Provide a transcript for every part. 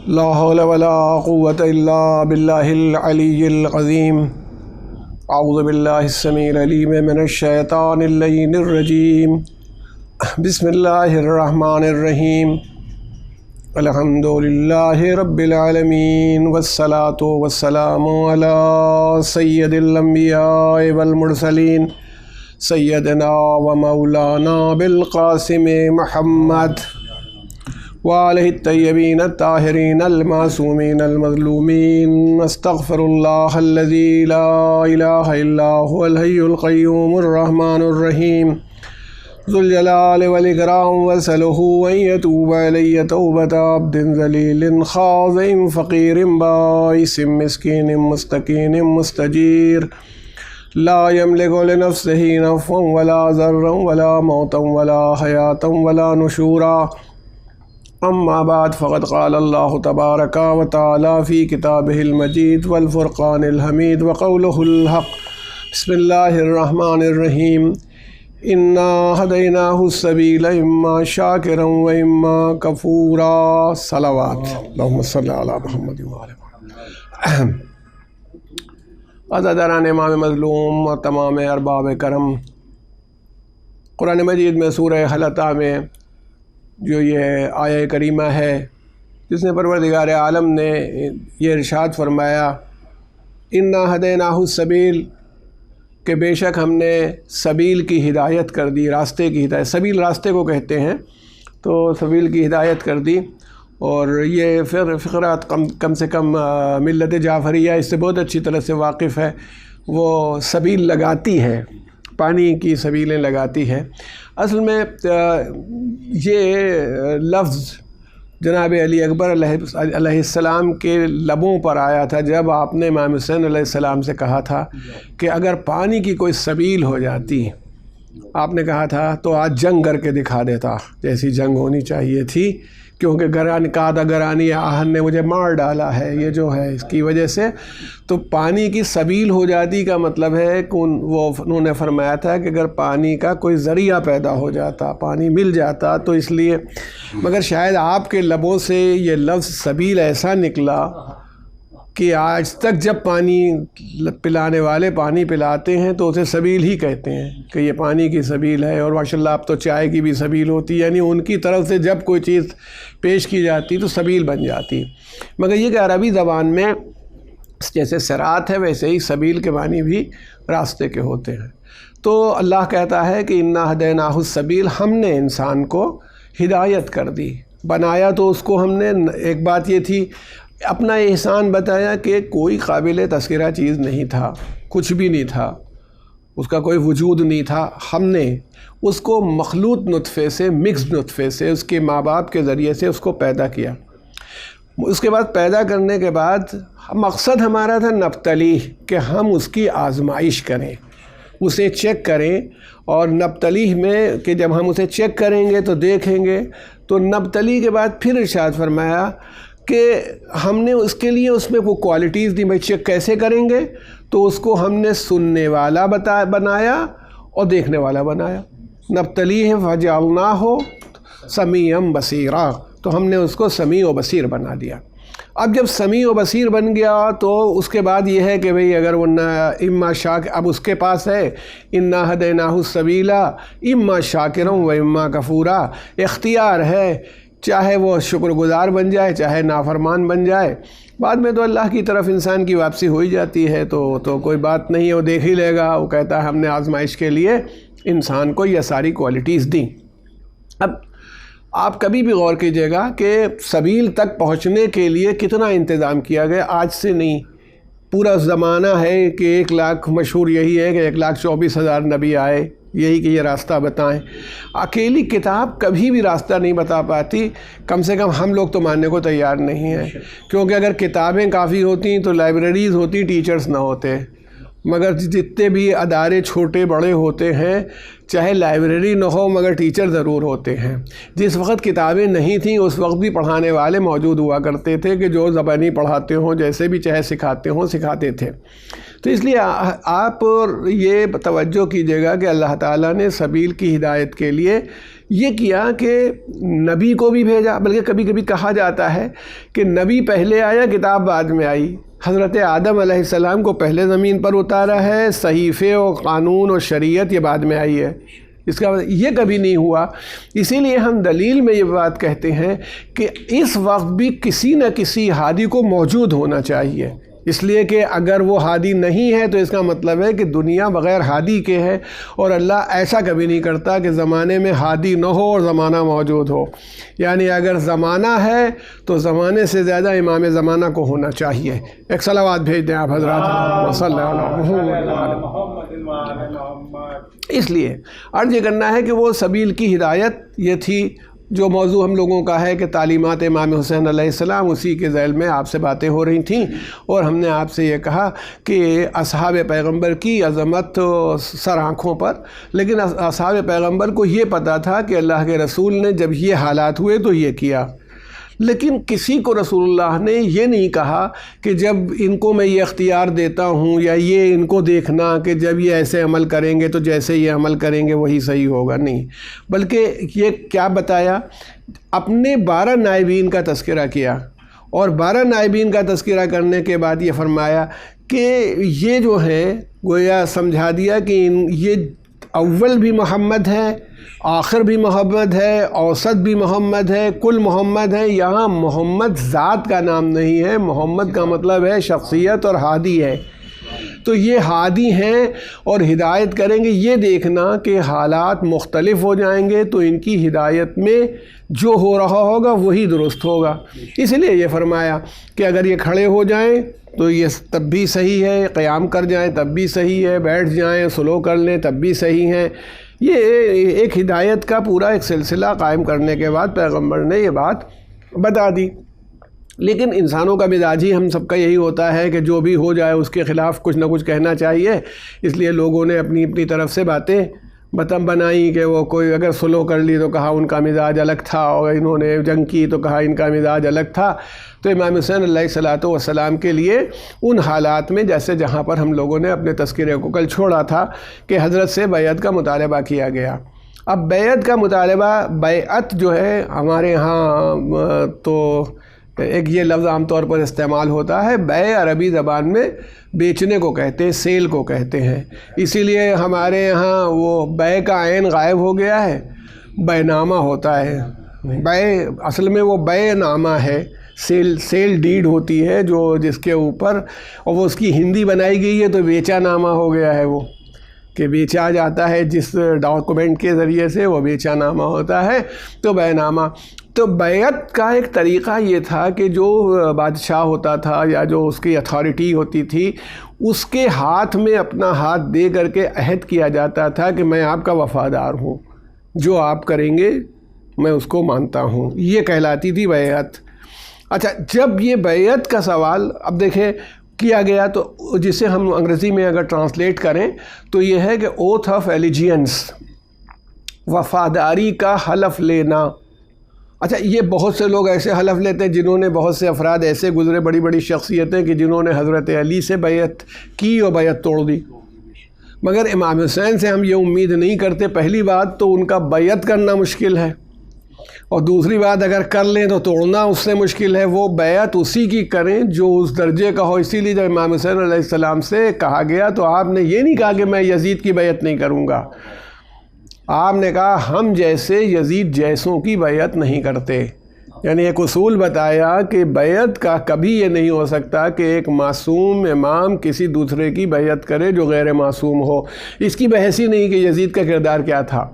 لا حول ولا قوة إلا بالله العلي العظيم. اعوذ باللہ السمیع العلیم من الشیطان اللعین الرجیم. بسم اللہ الرحمن الرحیم. الحمد للہ رب العالمین والصلاة والسلام علی سید الانبیاء والمرسلین سیدنا و مولانا بالقاسم محمد وآلہ الطیبین الطاہرین المعصومین المظلومین. استغفر اللہ الذی لا الہ الا هو الحی القیوم الرحمن الرحیم ذو الجلال والاکرام واسألہ ان یتوب علی توبۃ عبد ذلیل خاضع فقیر بائس مسکین مستکین مستجیر لا یملک لنفسہ نفعا ولا ضرا ولا موتا ولا حیاتا ولا نشورا. اما بعد فقد قال اللہ تبارک و تعالی فی کتابہ المجید والفرقان الحمید وقولہ الحق. بسم اللہ الرحمن الرحیم. انا ہدیناہ السبیل اما شاکرا و اما کفورا. صلوات اللہم صلی علی محمد وعلی محمد. عزاداران امام مظلوم اور تمام ارباب کرم، قرآن مجید میں سورہ حلطہ میں جو یہ آیہ کریمہ ہے جس نے پروردگار عالم نے یہ ارشاد فرمایا انا ہدیناہ السبیل، کہ بے شک ہم نے سبیل کی ہدایت کر دی، راستے کی ہدایت. سبیل راستے کو کہتے ہیں، تو سبیل کی ہدایت کر دی. اور یہ فقرات کم سے کم ملت جعفریہ اس سے بہت اچھی طرح سے واقف ہے. وہ سبیل لگاتی ہے، پانی کی سبیلیں لگاتی ہے. اصل میں یہ لفظ جناب علی اکبر علیہ السلام کے لبوں پر آیا تھا جب آپ نے امام حسین علیہ السلام سے کہا تھا کہ اگر پانی کی کوئی سبیل ہو جاتی، آپ نے کہا تھا تو آج جنگ کر کے دکھا دیتا، جیسی جنگ ہونی چاہیے تھی، کیونکہ گرانی آہن نے مجھے مار ڈالا ہے، یہ جو ہے اس کی وجہ سے. تو پانی کی سبیل ہو جاتی کا مطلب ہے کہ انہوں نے فرمایا تھا کہ اگر پانی کا کوئی ذریعہ پیدا ہو جاتا، پانی مل جاتا تو اس لیے. مگر شاید آپ کے لبوں سے یہ لفظ سبیل ایسا نکلا کہ آج تک جب پانی پلانے والے پانی پلاتے ہیں تو اسے سبیل ہی کہتے ہیں کہ یہ پانی کی سبیل ہے. اور ماشاءاللہ اب تو چائے کی بھی سبیل ہوتی ہے، یعنی ان کی طرف سے جب کوئی چیز پیش کی جاتی تو سبیل بن جاتی. مگر یہ کہ عربی زبان میں جیسے صراط ہے ویسے ہی سبیل کے معنی بھی راستے کے ہوتے ہیں. تو اللہ کہتا ہے کہ انا ہدیناہ السبیل، ہم نے انسان کو ہدایت کر دی. بنایا تو اس کو ہم نے، ایک بات یہ تھی اپنا احسان بتایا کہ کوئی قابل تذکرہ چیز نہیں تھا، کچھ بھی نہیں تھا، اس کا کوئی وجود نہیں تھا. ہم نے اس کو مخلوط نطفے سے، مکس نطفے سے، اس کے ماں باپ کے ذریعے سے اس کو پیدا کیا. اس کے بعد پیدا کرنے کے بعد مقصد ہمارا تھا نبتلی، کہ ہم اس کی آزمائش کریں، اسے چیک کریں. اور نبتلی میں کہ جب ہم اسے چیک کریں گے تو دیکھیں گے، تو نبتلی کے بعد پھر ارشاد فرمایا کہ ہم نے اس کے لیے اس میں وہ کوالٹیز دی. بھائی چیک کیسے کریں گے؟ تو اس کو ہم نے سننے والا بنایا اور دیکھنے والا بنایا. نبتلیہ فجعلناہ سمیعا بصیرا، تو ہم نے اس کو سمیع و بصیر بنا دیا. اب جب سمیع و بصیر بن گیا تو اس کے بعد یہ ہے کہ بھئی اگر وہ اما شاکر، اب اس کے پاس ہے انا ہدیناہ السبیل اما شاکرا و اما کفورا، اختیار ہے، چاہے وہ شکر گزار بن جائے چاہے نافرمان بن جائے. بعد میں تو اللہ کی طرف انسان کی واپسی ہو ہی جاتی ہے، تو کوئی بات نہیں ہے، وہ دیکھ ہی لے گا. وہ کہتا ہے ہم نے آزمائش کے لیے انسان کو یہ ساری کوالٹیز دیں. اب آپ کبھی بھی غور کیجئے گا کہ سبیل تک پہنچنے کے لیے کتنا انتظام کیا گیا. آج سے نہیں، پورا زمانہ ہے کہ 1 لاکھ، مشہور یہی ہے کہ 1,24,000 نبی آئے یہی کہ یہ راستہ بتائیں. اکیلی کتاب کبھی بھی راستہ نہیں بتا پاتی، کم سے کم ہم لوگ تو ماننے کو تیار نہیں ہیں. کیونکہ اگر کتابیں کافی ہوتی تو لائبریریز ہوتی، ٹیچرز نہ ہوتے. مگر جتنے بھی ادارے چھوٹے بڑے ہوتے ہیں، چاہے لائبریری نہ ہو مگر ٹیچر ضرور ہوتے ہیں. جس وقت کتابیں نہیں تھیں اس وقت بھی پڑھانے والے موجود ہوا کرتے تھے کہ جو زبانی پڑھاتے ہوں، جیسے بھی چاہے سکھاتے ہوں سکھاتے تھے. تو اس لیے آپ یہ توجہ کیجیے گا کہ اللہ تعالیٰ نے سبیل کی ہدایت کے لیے یہ کیا کہ نبی کو بھی بھیجا، بلکہ کبھی کبھی کہا جاتا ہے کہ نبی پہلے آیا، کتاب بعد میں آئی۔ حضرت آدم علیہ السلام کو پہلے زمین پر اتارا ہے، صحیفے اور قانون اور شریعت یہ بعد میں آئی ہے۔ اس کا یہ کبھی نہیں ہوا۔ اسی لیے ہم دلیل میں یہ بات کہتے ہیں کہ اس وقت بھی کسی نہ کسی ہادی کو موجود ہونا چاہیے، اس لیے کہ اگر وہ ہادی نہیں ہے تو اس کا مطلب ہے کہ دنیا بغیر ہادی کے ہے، اور اللہ ایسا کبھی نہیں کرتا کہ زمانے میں ہادی نہ ہو اور زمانہ موجود ہو۔ یعنی اگر زمانہ ہے تو زمانے سے زیادہ امام زمانہ کو ہونا چاہیے۔ ایک صلوات بھیج دیں آپ حضرات، صلی اللہ علیہ وسلم۔ اس لیے عرض یہ کرنا ہے کہ وہ سبیل کی ہدایت یہ تھی جو موضوع ہم لوگوں کا ہے کہ تعلیمات امام حسین علیہ السلام، اسی کے ذیل میں آپ سے باتیں ہو رہی تھیں، اور ہم نے آپ سے یہ کہا کہ اصحاب پیغمبر کی عظمت سر آنکھوں پر، لیکن اصحاب پیغمبر کو یہ پتہ تھا کہ اللہ کے رسول نے جب یہ حالات ہوئے تو یہ کیا، لیکن کسی کو رسول اللہ نے یہ نہیں کہا کہ جب ان کو میں یہ اختیار دیتا ہوں یا یہ ان کو دیکھنا کہ جب یہ ایسے عمل کریں گے تو جیسے یہ عمل کریں گے وہی صحیح ہوگا، نہیں، بلکہ یہ کیا بتایا، اپنے 12 نائبین کا تذکرہ کیا، اور 12 نائبین کا تذکرہ کرنے کے بعد یہ فرمایا کہ یہ جو ہیں گویا سمجھا دیا کہ یہ اول بھی محمد ہے، آخر بھی محمد ہے، اوسط بھی محمد ہے، کل محمد ہے۔ یہاں محمد ذات کا نام نہیں ہے، محمد کا مطلب ہے شخصیت اور ہادی ہے۔ تو یہ ہادی ہیں اور ہدایت کریں گے، یہ دیکھنا کہ حالات مختلف ہو جائیں گے تو ان کی ہدایت میں جو ہو رہا ہوگا وہی درست ہوگا۔ اس لیے یہ فرمایا کہ اگر یہ کھڑے ہو جائیں تو یہ تب بھی صحیح ہے، قیام کر جائیں تب بھی صحیح ہے، بیٹھ جائیں سلو کر لیں تب بھی صحیح ہے۔ یہ ایک ہدایت کا پورا ایک سلسلہ قائم کرنے کے بعد پیغمبر نے یہ بات بتا دی۔ لیکن انسانوں کا مزاج ہی ہم سب کا یہی ہوتا ہے کہ جو بھی ہو جائے اس کے خلاف کچھ نہ کچھ کہنا چاہیے، اس لیے لوگوں نے اپنی اپنی طرف سے باتیں بنائی کہ وہ کوئی اگر سلو کر لی تو کہا ان کا مزاج الگ تھا، اور انہوں نے جنگ کی تو کہا ان کا مزاج الگ تھا۔ تو امام حسین علیہ الصلوۃ والسلام کے لیے ان حالات میں جیسے جہاں پر ہم لوگوں نے اپنے تذکرے کو کل چھوڑا تھا کہ حضرت سے بیعت کا مطالبہ کیا گیا۔ اب بیعت کا مطالبہ، بیعت جو ہے ہمارے ہاں تو ایک یہ لفظ عام طور پر استعمال ہوتا ہے، بیع عربی زبان میں بیچنے کو کہتے ہیں، سیل کو کہتے ہیں، اسی لیے ہمارے یہاں وہ بیع کا عین غائب ہو گیا ہے، بیع نامہ ہوتا ہے۔ بیع اصل میں وہ بیع نامہ ہے، سیل ڈیڈ ہوتی ہے جو جس کے اوپر، اور وہ اس کی ہندی بنائی گئی ہے تو بیچا نامہ ہو گیا ہے، وہ کہ بیچا جاتا ہے جس ڈاکومنٹ کے ذریعے سے وہ بیچا نامہ ہوتا ہے، تو بیع نامہ۔ تو بیعت کا ایک طریقہ یہ تھا کہ جو بادشاہ ہوتا تھا یا جو اس کی اتھارٹی ہوتی تھی اس کے ہاتھ میں اپنا ہاتھ دے کر کے عہد کیا جاتا تھا کہ میں آپ کا وفادار ہوں، جو آپ کریں گے میں اس کو مانتا ہوں، یہ کہلاتی تھی بیعت۔ اچھا، جب یہ بیعت کا سوال اب دیکھیں کیا گیا تو جسے ہم انگریزی میں اگر ٹرانسلیٹ کریں تو یہ ہے کہ اوتھ آف ایلیجینس، وفاداری کا حلف لینا۔ اچھا، یہ بہت سے لوگ ایسے حلف لیتے ہیں جنہوں نے، بہت سے افراد ایسے گزرے، بڑی بڑی شخصیتیں کہ جنہوں نے حضرت علی سے بیعت کی اور بیعت توڑ دی، مگر امام حسین سے ہم یہ امید نہیں کرتے۔ پہلی بات تو ان کا بیعت کرنا مشکل ہے، اور دوسری بات اگر کر لیں تو توڑنا اس سے مشکل ہے۔ وہ بیعت اسی کی کریں جو اس درجے کا ہو۔ اسی لیے جب امام حسین علیہ السلام سے کہا گیا تو آپ نے یہ نہیں کہا کہ میں یزید کی بیعت نہیں کروں گا، آپ نے کہا ہم جیسے یزید جیسوں کی بیعت نہیں کرتے۔ یعنی ایک اصول بتایا کہ بیعت کا کبھی یہ نہیں ہو سکتا کہ ایک معصوم امام کسی دوسرے کی بیعت کرے جو غیر معصوم ہو۔ اس کی بحث ہی نہیں کہ یزید کا کردار کیا تھا،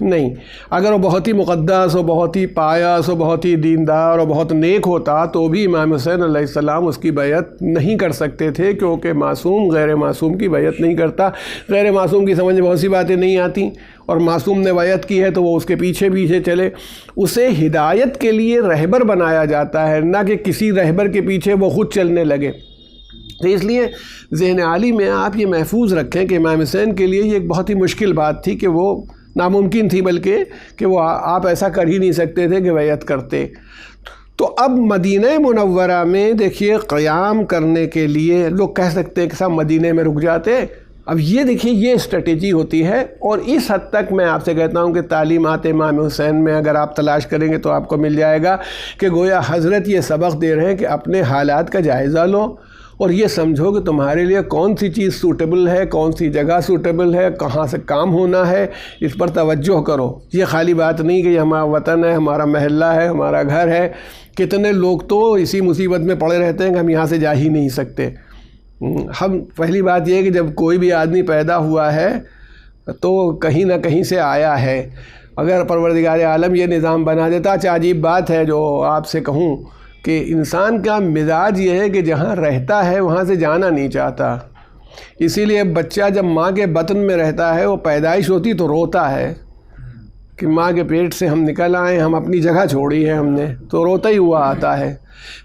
نہیں، اگر وہ بہت ہی مقدس اور بہت ہی پایس اور بہت ہی دیندار اور بہت نیک ہوتا تو بھی امام حسین علیہ السلام اس کی بیعت نہیں کر سکتے تھے، کیونکہ معصوم غیر معصوم کی بیعت نہیں کرتا۔ غیر معصوم کی سمجھ میں بہت سی باتیں نہیں آتی، اور معصوم نے بیعت کی ہے تو وہ اس کے پیچھے پیچھے چلے۔ اسے ہدایت کے لیے رہبر بنایا جاتا ہے، نہ کہ کسی رہبر کے پیچھے وہ خود چلنے لگے۔ تو اس لیے ذہن عالی میں آپ یہ محفوظ رکھیں کہ امام حسین کے لیے یہ ایک بہت ہی مشکل بات تھی، کہ وہ ناممکن تھی، بلکہ کہ وہ آپ ایسا کر ہی نہیں سکتے تھے کہ بیعت کرتے۔ تو اب مدینہ منورہ میں دیکھیے قیام کرنے کے لیے لوگ کہہ سکتے ہیں کہ صاحب مدینہ میں رک جاتے، اب یہ دیکھیے یہ اسٹریٹجی ہوتی ہے، اور اس حد تک میں آپ سے کہتا ہوں کہ تعلیمات امام حسین میں اگر آپ تلاش کریں گے تو آپ کو مل جائے گا کہ گویا حضرت یہ سبق دے رہے ہیں کہ اپنے حالات کا جائزہ لو اور یہ سمجھو کہ تمہارے لیے کون سی چیز سوٹیبل ہے، کون سی جگہ سوٹیبل ہے، کہاں سے کام ہونا ہے، اس پر توجہ کرو۔ یہ خالی بات نہیں کہ یہ ہمارا وطن ہے، ہمارا محلہ ہے، ہمارا گھر ہے۔ کتنے لوگ تو اسی مصیبت میں پڑے رہتے ہیں کہ ہم یہاں سے جا ہی نہیں سکتے۔ ہم پہلی بات یہ ہے کہ جب کوئی بھی آدمی پیدا ہوا ہے تو کہیں نہ کہیں سے آیا ہے۔ اگر پروردگار عالم یہ نظام بنا دیتا، اچھا عجیب بات ہے جو آپ سے کہوں کہ انسان کا مزاج یہ ہے کہ جہاں رہتا ہے وہاں سے جانا نہیں چاہتا۔ اسی لیے بچہ جب ماں کے بطن میں رہتا ہے، وہ پیدائش ہوتی تو روتا ہے کہ ماں کے پیٹ سے ہم نکل آئے، ہم اپنی جگہ چھوڑی ہے ہم نے، تو روتا ہی ہوا آتا ہے۔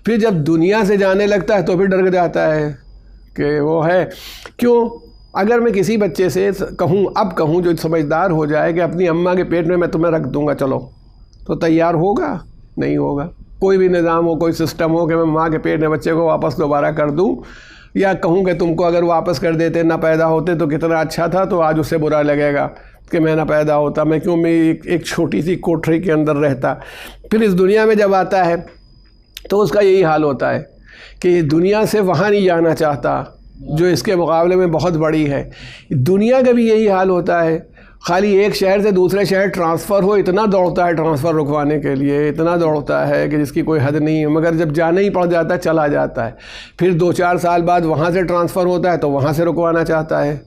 پھر جب دنیا سے جانے لگتا ہے تو پھر ڈر جاتا ہے کہ وہ ہے کیوں۔ اگر میں کسی بچے سے کہوں جو سمجھدار ہو جائے کہ اپنی اماں کے پیٹ میں تمہیں رکھ دوں گا چلو، تو تیار ہوگا؟ نہیں ہوگا۔ کوئی بھی نظام ہو، کوئی سسٹم ہو کہ میں ماں کے پیٹ میں بچے کو واپس دوبارہ کر دوں، یا کہوں کہ تم کو اگر واپس کر دیتے نہ پیدا ہوتے تو کتنا اچھا تھا، تو آج اسے برا لگے گا کہ میں نہ پیدا ہوتا، میں کیوں میں ایک چھوٹی سی کوٹھری کے اندر رہتا۔ پھر اس دنیا میں جب آتا ہے تو اس کا یہی حال ہوتا ہے کہ دنیا سے وہاں نہیں جانا چاہتا جو اس کے مقابلے میں بہت بڑی ہے۔ دنیا کا بھی یہی حال ہوتا ہے، خالی ایک شہر سے دوسرے شہر ٹرانسفر ہو اتنا دوڑتا ہے ٹرانسفر رکوانے کے لیے، اتنا دوڑتا ہے کہ جس کی کوئی حد نہیں ہے، مگر جب جانا ہی پڑ جاتا ہے چلا جاتا ہے۔ پھر 2-4 سال بعد وہاں سے ٹرانسفر ہوتا ہے تو وہاں سے رکوانا چاہتا ہے،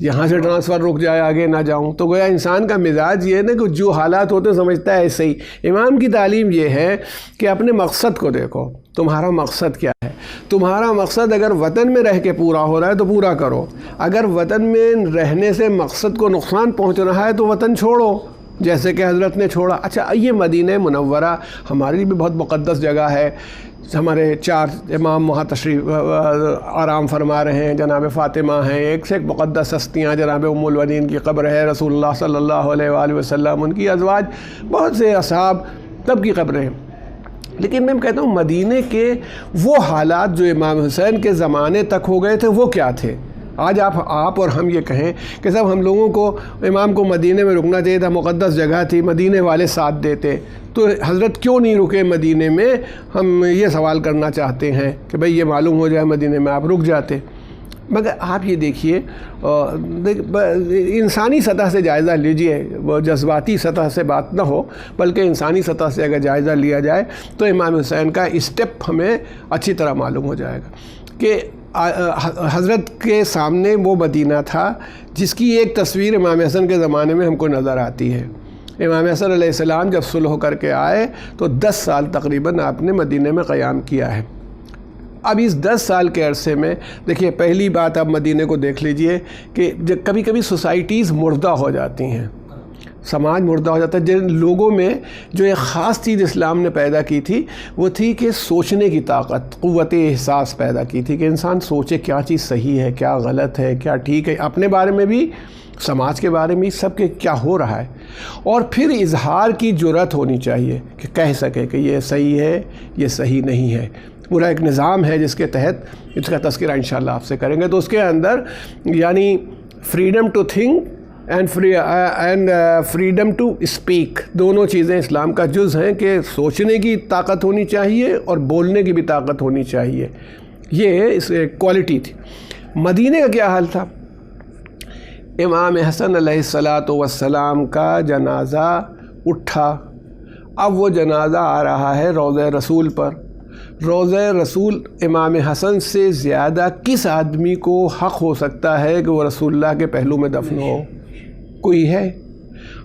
یہاں سے ٹرانسفر رک جائے آگے نہ جاؤں۔ تو گویا انسان کا مزاج یہ ہے نا کہ جو حالات ہوتے سمجھتا ہے ایسے ہی۔ امام کی تعلیم یہ ہے کہ اپنے مقصد کو دیکھو، تمہارا مقصد کیا ہے؟ تمہارا مقصد اگر وطن میں رہ کے پورا ہو رہا ہے تو پورا کرو، اگر وطن میں رہنے سے مقصد کو نقصان پہنچ رہا ہے تو وطن چھوڑو، جیسے کہ حضرت نے چھوڑا۔ اچھا یہ مدینہ منورہ ہمارے لیے بھی بہت مقدس جگہ ہے، ہمارے 4 امام وہاں تشریف آرام فرما رہے ہیں، جناب فاطمہ ہیں، ایک سے ایک مقدس ہستیاں، جناب ام البنین کی قبر ہے، رسول اللہ صلی اللہ علیہ وآلہ وسلم، ان کی ازواج، بہت سے اصحاب تب کی قبریں ہیں۔ لیکن میں کہتا ہوں مدینہ کے وہ حالات جو امام حسین کے زمانے تک ہو گئے تھے وہ کیا تھے؟ آج آپ اور ہم یہ کہیں کہ صاحب ہم لوگوں کو امام کو مدینہ میں رکنا چاہیے تھا، مقدس جگہ تھی، مدینہ والے ساتھ دیتے، تو حضرت کیوں نہیں رکے مدینہ میں؟ ہم یہ سوال کرنا چاہتے ہیں کہ بھئی یہ معلوم ہو جائے مدینہ میں آپ رک جاتے۔ مگر آپ یہ دیکھیے انسانی سطح سے جائزہ لیجئے، وہ جذباتی سطح سے بات نہ ہو بلکہ انسانی سطح سے اگر جائزہ لیا جائے تو امام حسین کا اسٹیپ ہمیں اچھی طرح معلوم ہو جائے گا کہ حضرت کے سامنے وہ مدینہ تھا جس کی ایک تصویر امام حسن کے زمانے میں ہم کو نظر آتی ہے۔ امام حسن علیہ السلام جب صلح کر کے آئے تو 10 سال تقریباً آپ نے مدینہ میں قیام کیا ہے۔ اب اس 10 سال کے عرصے میں دیکھیے، پہلی بات آپ مدینہ کو دیکھ لیجئے کہ کبھی کبھی سوسائٹیز مردہ ہو جاتی ہیں، سماج مردہ ہو جاتا ہے۔ جن لوگوں میں جو ایک خاص چیز اسلام نے پیدا کی تھی وہ تھی کہ سوچنے کی طاقت، قوت احساس پیدا کی تھی کہ انسان سوچے کیا چیز صحیح ہے، کیا غلط ہے، کیا ٹھیک ہے، اپنے بارے میں بھی، سماج کے بارے میں، سب کے کیا ہو رہا ہے، اور پھر اظہار کی جرأت ہونی چاہیے کہ کہہ سکے کہ یہ صحیح ہے، یہ صحیح نہیں ہے۔ پورا ایک نظام ہے جس کے تحت اس کا تذکرہ انشاءاللہ آپ سے کریں گے۔ تو اس کے اندر یعنی freedom to think and freedom to speak, دونوں چیزیں اسلام کا جز ہیں کہ سوچنے کی طاقت ہونی چاہیے اور بولنے کی بھی طاقت ہونی چاہیے۔ یہ اس کوالٹی تھی۔ مدینہ کا کیا حال تھا؟ امام حسن علیہ السلام کا جنازہ اٹھا، اب وہ جنازہ آ رہا ہے روضہ رسول پر۔ روضہ رسول امام حسن سے زیادہ کس آدمی کو حق ہو سکتا ہے کہ وہ رسول اللہ کے پہلو میں دفن ہو؟ کوئی ہے؟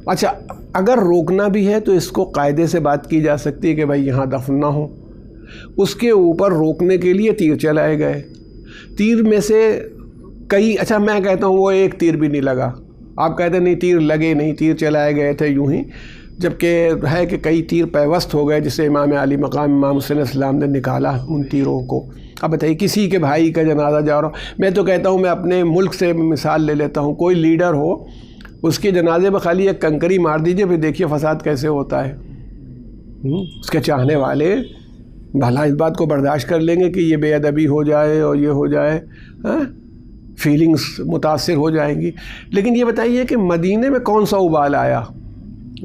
اچھا اگر روکنا بھی ہے تو اس کو قاعدے سے بات کی جا سکتی ہے کہ بھائی یہاں دفن نہ ہو۔ اس کے اوپر روکنے کے لیے تیر چلائے گئے، تیر میں سے کئی، اچھا میں کہتا ہوں وہ ایک تیر بھی نہیں لگا، آپ کہتے ہیں نہیں تیر لگے نہیں، تیر چلائے گئے تھے یوں ہی، جبکہ ہے کہ کئی تیر پیوست ہو گئے جسے امام علی مقام امام حسین علیہ السلام نے نکالا ان تیروں کو۔ اب بتائیے کسی کے بھائی کا جنازہ جا رہا ہوں، میں تو کہتا ہوں میں اپنے ملک سے مثال لے لیتا ہوں، کوئی لیڈر ہو اس کے جنازے میں خالی ایک کنکری مار دیجئے، پھر دیکھیے فساد کیسے ہوتا ہے۔ اس کے چاہنے والے بھلا اس بات کو برداشت کر لیں گے کہ یہ بے ادبی ہو جائے اور یہ ہو جائے، فیلنگز متاثر ہو جائیں گی. لیکن یہ بتائیے کہ مدینے میں کون سا ابال آیا؟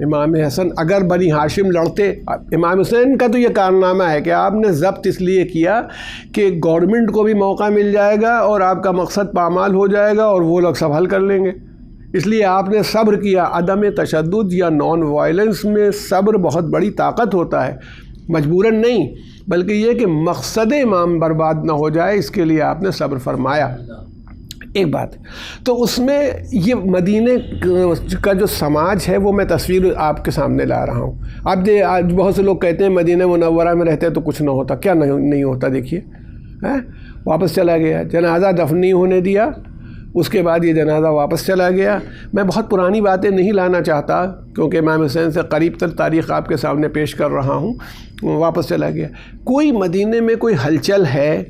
امام حسن اگر بنی ہاشم لڑتے، امام حسین کا تو یہ کارنامہ ہے کہ آپ نے ضبط اس لیے کیا کہ گورنمنٹ کو بھی موقع مل جائے گا اور آپ کا مقصد پامال ہو جائے گا اور وہ لوگ سب حل کر لیں گے. اس لیے آپ نے صبر کیا. عدم تشدد یا نان وائلنس میں صبر بہت بڑی طاقت ہوتا ہے، مجبوراً نہیں، بلکہ یہ کہ مقصد امام برباد نہ ہو جائے، اس کے لیے آپ نے صبر فرمایا. ایک بات تو اس میں یہ مدینے کا جو سماج ہے وہ میں تصویر آپ کے سامنے لا رہا ہوں. اب آج بہت سے لوگ کہتے ہیں مدینہ منورہ میں رہتے تو کچھ نہ ہوتا. کیا نہیں ہوتا؟ دیکھیے واپس چلا گیا، جنازہ دفن نہیں ہونے دیا، اس کے بعد یہ جنازہ واپس چلا گیا. میں بہت پرانی باتیں نہیں لانا چاہتا کیونکہ امام حسین سے قریب تر تاریخ آپ کے سامنے پیش کر رہا ہوں. واپس چلا گیا. کوئی مدینے میں کوئی ہلچل ہے؟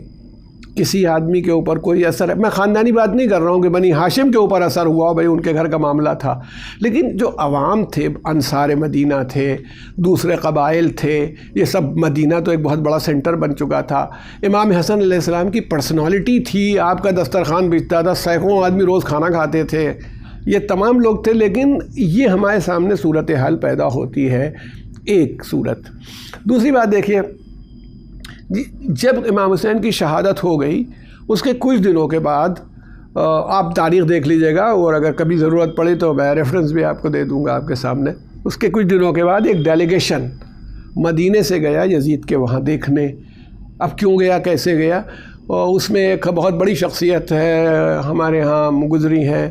کسی آدمی کے اوپر کوئی اثر ہے؟ میں خاندانی بات نہیں کر رہا ہوں کہ بنی ہاشم کے اوپر اثر ہوا، بھائی ان کے گھر کا معاملہ تھا، لیکن جو عوام تھے، انصار مدینہ تھے، دوسرے قبائل تھے، یہ سب، مدینہ تو ایک بہت بڑا سینٹر بن چکا تھا. امام حسن علیہ السلام کی پرسنالٹی تھی، آپ کا دسترخوان بچتا تھا، سینکڑوں آدمی روز کھانا کھاتے تھے، یہ تمام لوگ تھے. لیکن یہ ہمارے سامنے صورتحال پیدا ہوتی ہے. ایک صورت. دوسری بات دیکھیے، جب امام حسین کی شہادت ہو گئی اس کے کچھ دنوں کے بعد، آپ تاریخ دیکھ لیجئے گا اور اگر کبھی ضرورت پڑی تو میں ریفرنس بھی آپ کو دے دوں گا آپ کے سامنے. اس کے کچھ دنوں کے بعد ایک ڈیلیگیشن مدینے سے گیا یزید کے وہاں دیکھنے. اب کیوں گیا، کیسے گیا؟ اس میں ایک بہت بڑی شخصیت ہے ہمارے ہاں گزری ہیں،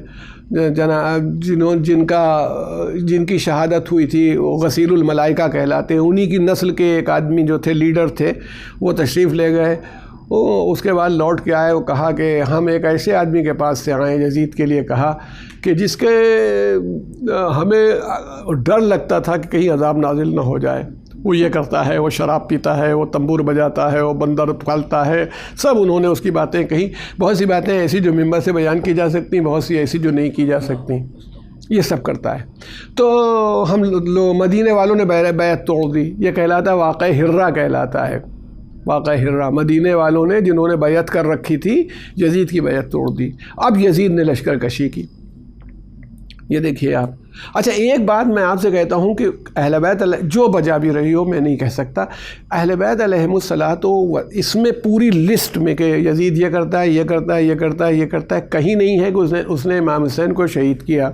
جن کی شہادت ہوئی تھی، وہ غسیل الملائکہ کہلاتے ہیں. انہی کی نسل کے ایک آدمی جو تھے، لیڈر تھے، وہ تشریف لے گئے. اس کے بعد لوٹ کے آئے، وہ کہا کہ ہم ایک ایسے آدمی کے پاس سے آئے، یزید کے لیے کہا کہ جس کے ہمیں ڈر لگتا تھا کہ کہیں عذاب نازل نہ ہو جائے. وہ یہ کرتا ہے، وہ شراب پیتا ہے، وہ تنبور بجاتا ہے، وہ بندر پالتا ہے. سب انہوں نے اس کی باتیں کہیں. بہت سی باتیں ایسی جو ممبر سے بیان کی جا سکتی، بہت سی ایسی جو نہیں کی جا سکتی. یہ سب کرتا ہے. تو ہم مدینے والوں نے بیعت توڑ دی. یہ کہلاتا واقعہ ہرہ کہلاتا ہے. واقعہ ہرہ، مدینے والوں نے جنہوں نے بیعت کر رکھی تھی یزید کی بیعت توڑ دی. اب یزید نے لشکر کشی کی. یہ دیکھیے آپ. اچھا ایک بات میں آپ سے کہتا ہوں کہ اہل بیت جو بجا بھی رہی ہو، میں نہیں کہہ سکتا، اہل بیت علیہم الصلاۃ اس میں پوری لسٹ میں کہ یزید یہ کرتا ہے، یہ کرتا ہے، یہ کرتا ہے، یہ کرتا ہے، کہیں نہیں ہے کہ اس نے امام حسین کو شہید کیا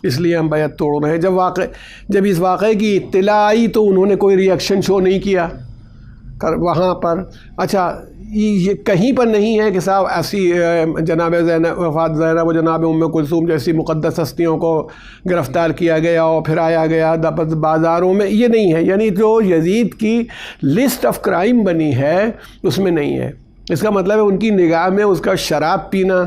اس لیے ہم بیعت توڑ رہے ہیں. جب اس واقعے کی اطلاع آئی تو انہوں نے کوئی ری ایکشن شو نہیں کیا وہاں پر. اچھا یہ کہیں پر نہیں ہے کہ صاحب ایسی جناب وفات زہرا و جناب ام کلثوم جیسی مقدس ہستیوں کو گرفتار کیا گیا اور پھرایا گیا بازاروں میں، یہ نہیں ہے. یعنی جو یزید کی لسٹ آف کرائم بنی ہے اس میں نہیں ہے. اس کا مطلب ہے ان کی نگاہ میں اس کا شراب پینا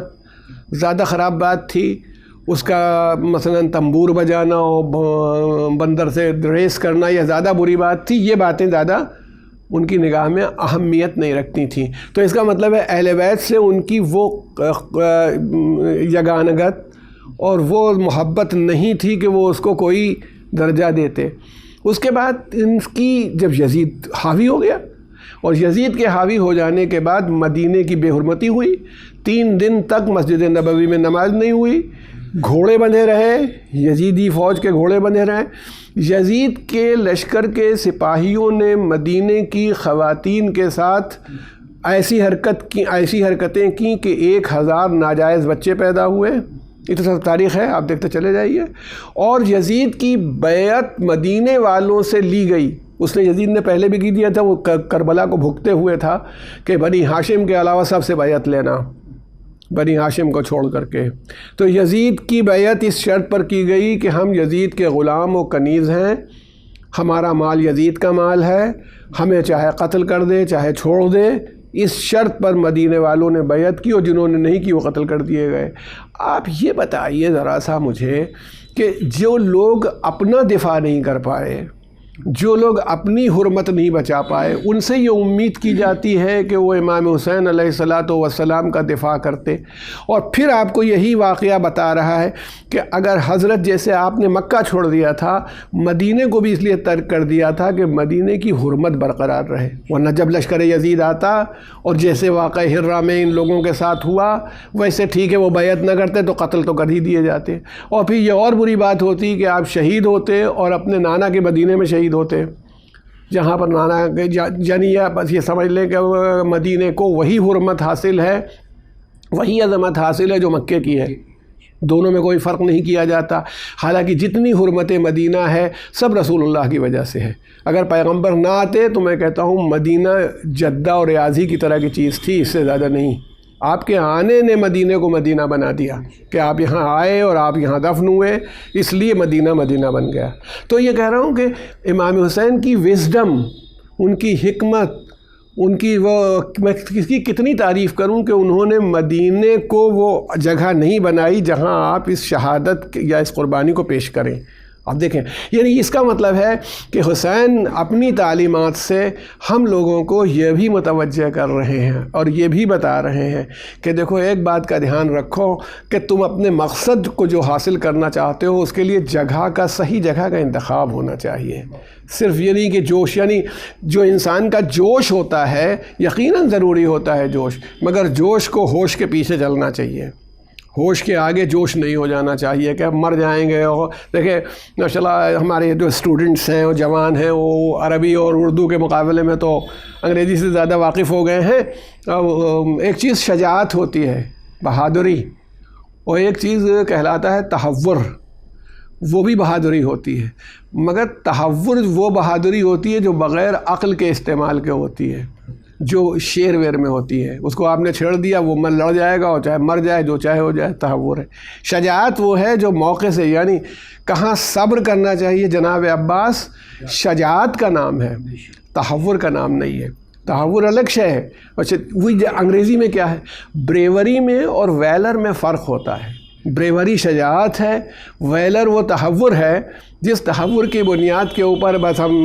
زیادہ خراب بات تھی، اس کا مثلا تنبور بجانا اور بندر سے ریس کرنا یہ زیادہ بری بات تھی. یہ باتیں زیادہ ان کی نگاہ میں اہمیت نہیں رکھتی تھیں. تو اس کا مطلب ہے اہل بیت سے ان کی وہ یگانگت اور وہ محبت نہیں تھی کہ وہ اس کو کوئی درجہ دیتے. اس کے بعد ان کی جب یزید حاوی ہو گیا، اور یزید کے حاوی ہو جانے کے بعد مدینے کی بے حرمتی ہوئی. 3 دن تک مسجد نبوی میں نماز نہیں ہوئی، گھوڑے بندھے رہے، یزیدی فوج کے گھوڑے بندھے رہے. یزید کے لشکر کے سپاہیوں نے مدینے کی خواتین کے ساتھ ایسی حرکتیں کی کہ 1000 ناجائز بچے پیدا ہوئے. یہ تو سب تاریخ ہے، آپ دیکھتے چلے جائیے. اور یزید کی بیعت مدینے والوں سے لی گئی. اس نے یزید نے پہلے بھی کی دیا تھا، وہ کربلا کو بھگتے ہوئے تھا کہ بنی ہاشم کے علاوہ سب سے بیعت لینا، بنی ہاشم کو چھوڑ کر کے. تو یزید کی بیعت اس شرط پر کی گئی کہ ہم یزید کے غلام و کنیز ہیں، ہمارا مال یزید کا مال ہے، ہمیں چاہے قتل کر دے چاہے چھوڑ دے. اس شرط پر مدینے والوں نے بیعت کی، اور جنہوں نے نہیں کی وہ قتل کر دیے گئے. آپ یہ بتائیے ذرا سا مجھے کہ جو لوگ اپنا دفاع نہیں کر پائے، جو لوگ اپنی حرمت نہیں بچا پائے ان سے یہ امید کی جاتی ہے کہ وہ امام حسین علیہ الصلاۃ والسلام کا دفاع کرتے، اور پھر آپ کو یہی واقعہ بتا رہا ہے کہ اگر حضرت جیسے آپ نے مکہ چھوڑ دیا تھا، مدینے کو بھی اس لیے ترک کر دیا تھا کہ مدینے کی حرمت برقرار رہے، ورنہ جب لشکر یزید آتا اور جیسے واقعہ ہرہ میں ان لوگوں کے ساتھ ہوا ویسے ٹھیک ہے وہ بیعت نہ کرتے تو قتل تو کر ہی دیے جاتے، اور پھر یہ اور بری بات ہوتی کہ آپ شہید ہوتے اور اپنے نانا کے مدینے میں شہید ہوتے، جہاں پر نانا یعنی بس یہ سمجھ لیں کہ مدینے کو وہی حرمت حاصل ہے، وہی عظمت حاصل ہے جو مکے کی ہے، دونوں میں کوئی فرق نہیں کیا جاتا۔ حالانکہ جتنی حرمت مدینہ ہے سب رسول اللہ کی وجہ سے ہے، اگر پیغمبر نہ آتے تو میں کہتا ہوں مدینہ جدہ اور ریاضی کی طرح کی چیز تھی، اس سے زیادہ نہیں۔ آپ کے آنے نے مدینہ کو مدینہ بنا دیا کہ آپ یہاں آئے اور آپ یہاں دفن ہوئے، اس لیے مدینہ مدینہ بن گیا۔ تو یہ کہہ رہا ہوں کہ امام حسین کی وزڈم، ان کی حکمت، ان کی وہ میں اس کی کتنی تعریف کروں کہ انہوں نے مدینے کو وہ جگہ نہیں بنائی جہاں آپ اس شہادت یا اس قربانی کو پیش کریں۔ اب دیکھیں، یعنی اس کا مطلب ہے کہ حسین اپنی تعلیمات سے ہم لوگوں کو یہ بھی متوجہ کر رہے ہیں اور یہ بھی بتا رہے ہیں کہ دیکھو ایک بات کا دھیان رکھو کہ تم اپنے مقصد کو جو حاصل کرنا چاہتے ہو اس کے لیے جگہ کا، صحیح جگہ کا انتخاب ہونا چاہیے۔ صرف یہ نہیں کہ جوش، یعنی جو انسان کا جوش ہوتا ہے یقیناً ضروری ہوتا ہے جوش، مگر جوش کو ہوش کے پیچھے چلنا چاہیے، ہوش کے آگے جوش نہیں ہو جانا چاہیے کہ اب مر جائیں گے۔ اور دیکھیں ماشاء اللہ ہمارے جو اسٹوڈنٹس ہیں اور جوان ہیں وہ عربی اور اردو کے مقابلے میں تو انگریزی سے زیادہ واقف ہو گئے ہیں۔ ایک چیز شجاعت ہوتی ہے، بہادری، اور ایک چیز کہلاتا ہے تحور، وہ بھی بہادری ہوتی ہے، مگر تحور وہ بہادری ہوتی ہے جو بغیر عقل کے استعمال کے ہوتی ہے، جو شیر ویر میں ہوتی ہے، اس کو آپ نے چھیڑ دیا وہ من لڑ جائے گا اور چاہے مر جائے، جو چاہے ہو جائے، تحور ہے۔ شجاعت وہ ہے جو موقع سے، یعنی کہاں صبر کرنا چاہیے، جناب عباس شجاعت کا نام ہے، تحور کا نام نہیں ہے، تحور الگ شے ہے۔ اچھا وہی انگریزی میں کیا ہے، بریوری میں اور ویلر میں فرق ہوتا ہے۔ بریوری شجاعت ہے، ویلر وہ تحور ہے جس تحور کی بنیاد کے اوپر بس ہم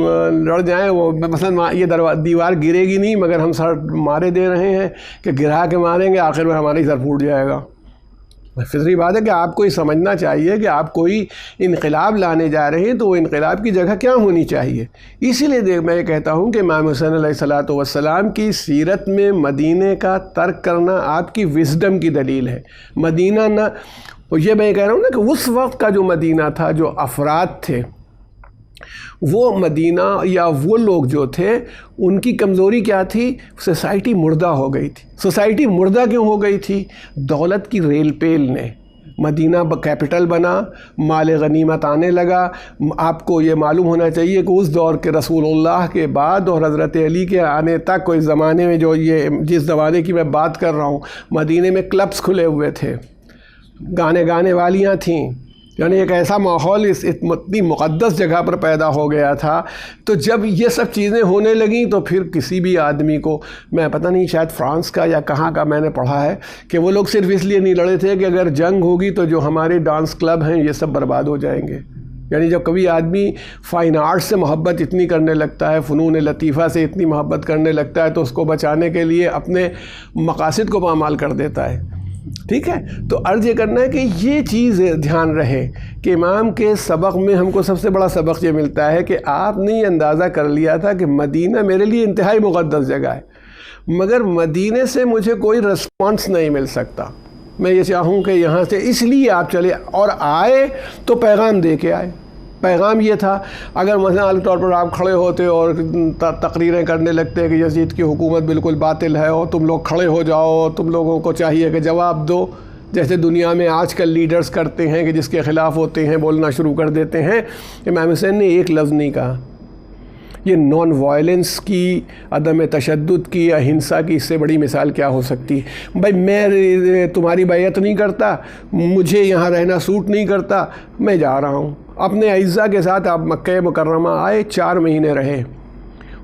لڑ جائیں، وہ مثلا یہ دیوار گرے گی نہیں مگر ہم سر مارے دے رہے ہیں کہ گرا کے ماریں گے، آخر میں ہمارا ہی سر پھوٹ جائے گا۔ فطری بات ہے کہ آپ کو یہ سمجھنا چاہیے کہ آپ کوئی انقلاب لانے جا رہے ہیں تو وہ انقلاب کی جگہ کیا ہونی چاہیے۔ اسی لیے میں یہ کہتا ہوں کہ امام حسین علیہ الصلاۃ والسلام کی سیرت میں مدینے کا ترک کرنا آپ کی وزڈم کی دلیل ہے۔ مدینہ نہ، یہ میں کہہ رہا ہوں نا کہ اس وقت کا جو مدینہ تھا، جو افراد تھے، وہ مدینہ یا وہ لوگ جو تھے ان کی کمزوری کیا تھی، سوسائٹی مردہ ہو گئی تھی۔ سوسائٹی مردہ کیوں ہو گئی تھی؟ دولت کی ریل پیل نے، مدینہ کیپٹل بنا، مال غنیمت آنے لگا۔ آپ کو یہ معلوم ہونا چاہیے کہ اس دور کے رسول اللہ کے بعد اور حضرت علی کے آنے تک کوئی زمانے میں، جو یہ جس زمانے کی میں بات کر رہا ہوں، مدینے میں کلبس کھلے ہوئے تھے، گانے والیاں تھیں، یعنی ایک ایسا ماحول اس اتنی مقدس جگہ پر پیدا ہو گیا تھا۔ تو جب یہ سب چیزیں ہونے لگیں تو پھر کسی بھی آدمی کو، میں پتہ نہیں شاید فرانس کا یا کہاں کا میں نے پڑھا ہے کہ وہ لوگ صرف اس لیے نہیں لڑے تھے کہ اگر جنگ ہوگی تو جو ہمارے ڈانس کلب ہیں یہ سب برباد ہو جائیں گے۔ یعنی جب کبھی آدمی فائن آرٹ سے محبت اتنی کرنے لگتا ہے، فنون لطیفہ سے اتنی محبت کرنے لگتا ہے تو اس کو بچانے کے لیے اپنے مقاصد کو پامال کر دیتا ہے۔ ٹھیک ہے، تو عرض یہ کرنا ہے کہ یہ چیز دھیان رہے کہ امام کے سبق میں ہم کو سب سے بڑا سبق یہ ملتا ہے کہ آپ نے یہ اندازہ کر لیا تھا کہ مدینہ میرے لیے انتہائی مقدس جگہ ہے، مگر مدینے سے مجھے کوئی رسپانس نہیں مل سکتا۔ میں یہ چاہوں کہ یہاں سے اس لیے آپ چلے، اور آئے تو پیغام دے کے آئے۔ پیغام یہ تھا، اگر مثلا طور پر آپ کھڑے ہوتے اور تقریریں کرنے لگتے کہ یزید کی حکومت بالکل باطل ہے اور تم لوگ کھڑے ہو جاؤ، تم لوگوں کو چاہیے کہ جواب دو، جیسے دنیا میں آج کل لیڈرز کرتے ہیں کہ جس کے خلاف ہوتے ہیں بولنا شروع کر دیتے ہیں، امام حسین نے ایک لفظ نہیں کہا۔ یہ نان وائلنس کی، عدم تشدد کی، اہنسا کی اس سے بڑی مثال کیا ہو سکتی؟ بھائی میں تمہاری بیعت نہیں کرتا، مجھے یہاں رہنا سوٹ نہیں کرتا، میں جا رہا ہوں۔ اپنے اعزہ کے ساتھ آپ مکہ مکرمہ آئے، 4 مہینے رہے۔